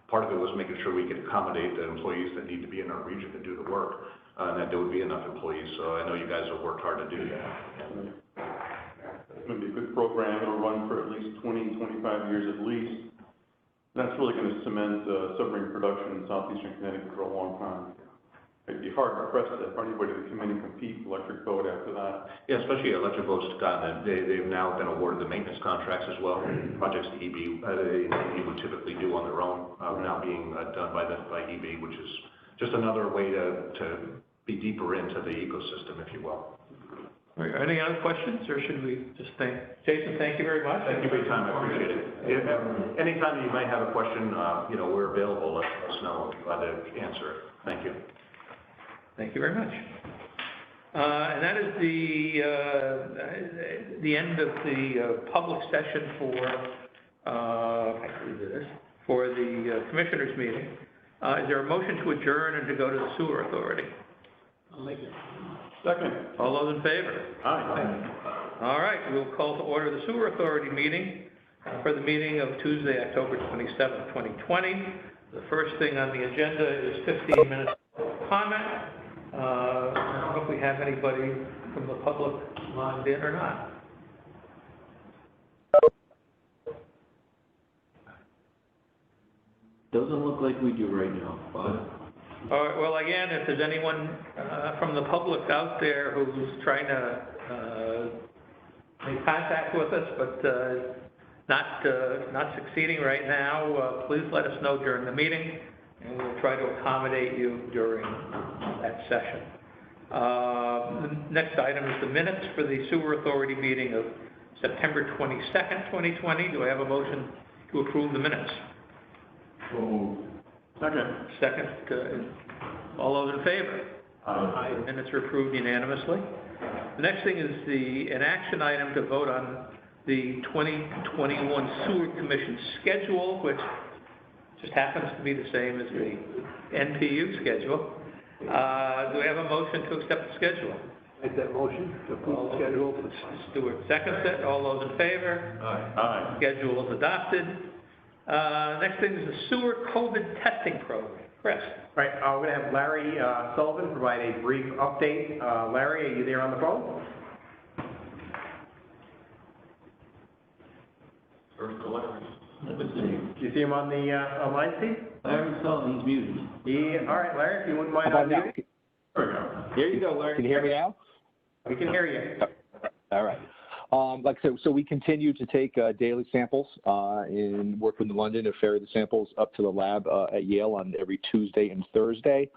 part of it was making sure we could accommodate the employees that need to be in our region to do the work, and that there would be enough employees. So I know you guys have worked hard to do that. It's going to be a good program. It'll run for at least 20, 25 years at least. That's really going to cement submarine production in southeastern Connecticut for a long time. It'd be hard to press that for anybody to come in and compete electric boat after that. Yeah, especially electric boats. They've now been awarded the maintenance contracts as well. Projects the EB would typically do on their own, now being done by EB, which is just another way to be deeper into the ecosystem, if you will. All right, any other questions, or should we just thank Jason? Thank you very much. Thank you for your time. I appreciate it. Anytime you might have a question, we're available. Let us know. We'll be glad to answer it. Thank you. Thank you very much. And that is the end of the public session for the commissioners meeting. Is there a motion to adjourn and to go to the sewer authority? I'll make it. Second. All those in favor? Aye. All right, we'll call to order the sewer authority meeting for the meeting of Tuesday, October 27th, 2020. The first thing on the agenda is 15 minutes of comment. I don't know if we have anybody from the public logged in or not. Doesn't look like we do right now, Bob. All right, well, again, if there's anyone from the public out there who's trying to make contact with us, but not succeeding right now, please let us know during the meeting, and we'll try to accommodate you during that session. The next item is the minutes for the Sewer Authority meeting of September 22nd, 2020. Do I have a motion to approve the minutes? So moved. Second. Second, all those in favor? Aye. Minutes are approved unanimously. The next thing is an action item to vote on the 2021 Sewer Commission schedule, which just happens to be the same as the NPU schedule. Do we have a motion to accept the schedule? Make that motion to approve the schedule. Stewart seconds it. All those in favor? Aye. Aye. Schedule is adopted. Next thing is the sewer COVID testing program. Chris? Right, we're going to have Larry Sullivan provide a brief update. Larry, are you there on the phone? First to Larry. Do you see him on the line, Steve? Larry Sullivan, he's muted. Yeah, all right, Larry, if you wouldn't mind How about now? unmuting. There we go. Here you go, Larry. Can you hear me now? We can hear you. All right. Like I said, so we continue to take daily samples and work with London to ferry the samples up to the lab at Yale on every Tuesday and Thursday.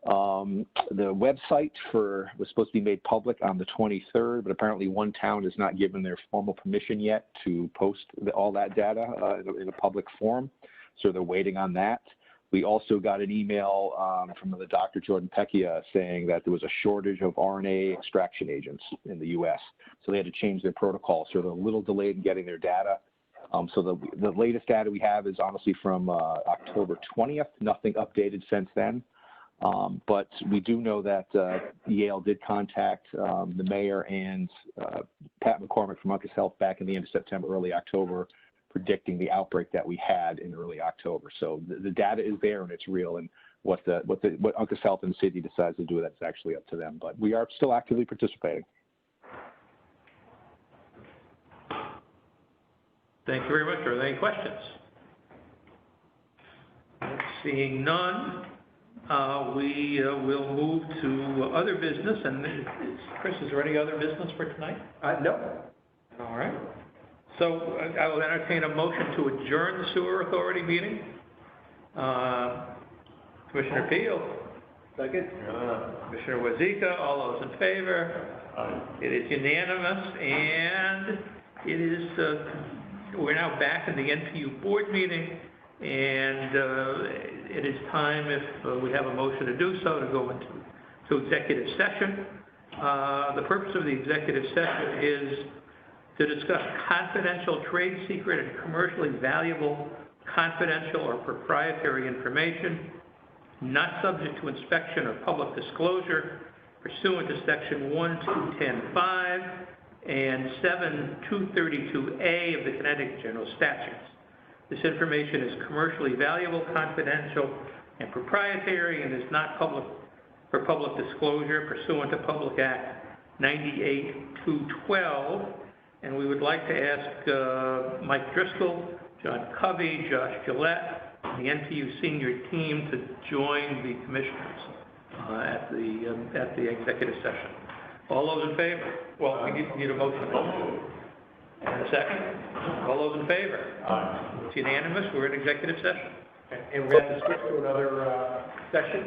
The website was supposed to be made public on the 23rd, but apparently one town has not given their formal permission yet to post all that data in a public forum, so they're waiting on that. We also got an email from the Dr. Jordan Pecchia saying that there was a shortage of RNA extraction agents in the U.S., so they had to change their protocol, so they're a little delayed in getting their data. So the latest data we have is honestly from October 20th, nothing updated since then. But we do know that Yale did contact the mayor and Pat McCormick from Uncas Health back in the end of September, early October, predicting the outbreak that we had in early October. So the data is there and it's real, and what Uncas Health and the city decides to do, that's actually up to them. But we are still actively participating. Thank you very much. Are there any questions? Seeing none, we will move to other business. And Chris, is there any other business for tonight? No. All right. So I will entertain a motion to adjourn the Sewer Authority meeting. Commissioner Peel. Second. Commissioner Wazika. All those in favor? Aye. It is unanimous, and it is. We're now back in the NPU board meeting, and it is time, if we have a motion to do so, to go into executive session. The purpose of the executive session is to discuss confidential, trade secret, and commercially valuable confidential or proprietary information not subject to inspection or public disclosure pursuant to Section 12105 and 7232A of the Connecticut General Statutes. This information is commercially valuable, confidential, and proprietary, and is not for public disclosure pursuant to Public Act 98-212. And we would like to ask Mike Driscoll, John Covey, Josh Gillette, and the NPU senior team to join the commissioners at the executive session. All those in favor? Well, we need a motion. And a second? All those in favor? Aye. It's unanimous. We're in executive session. And we're going to switch to another session.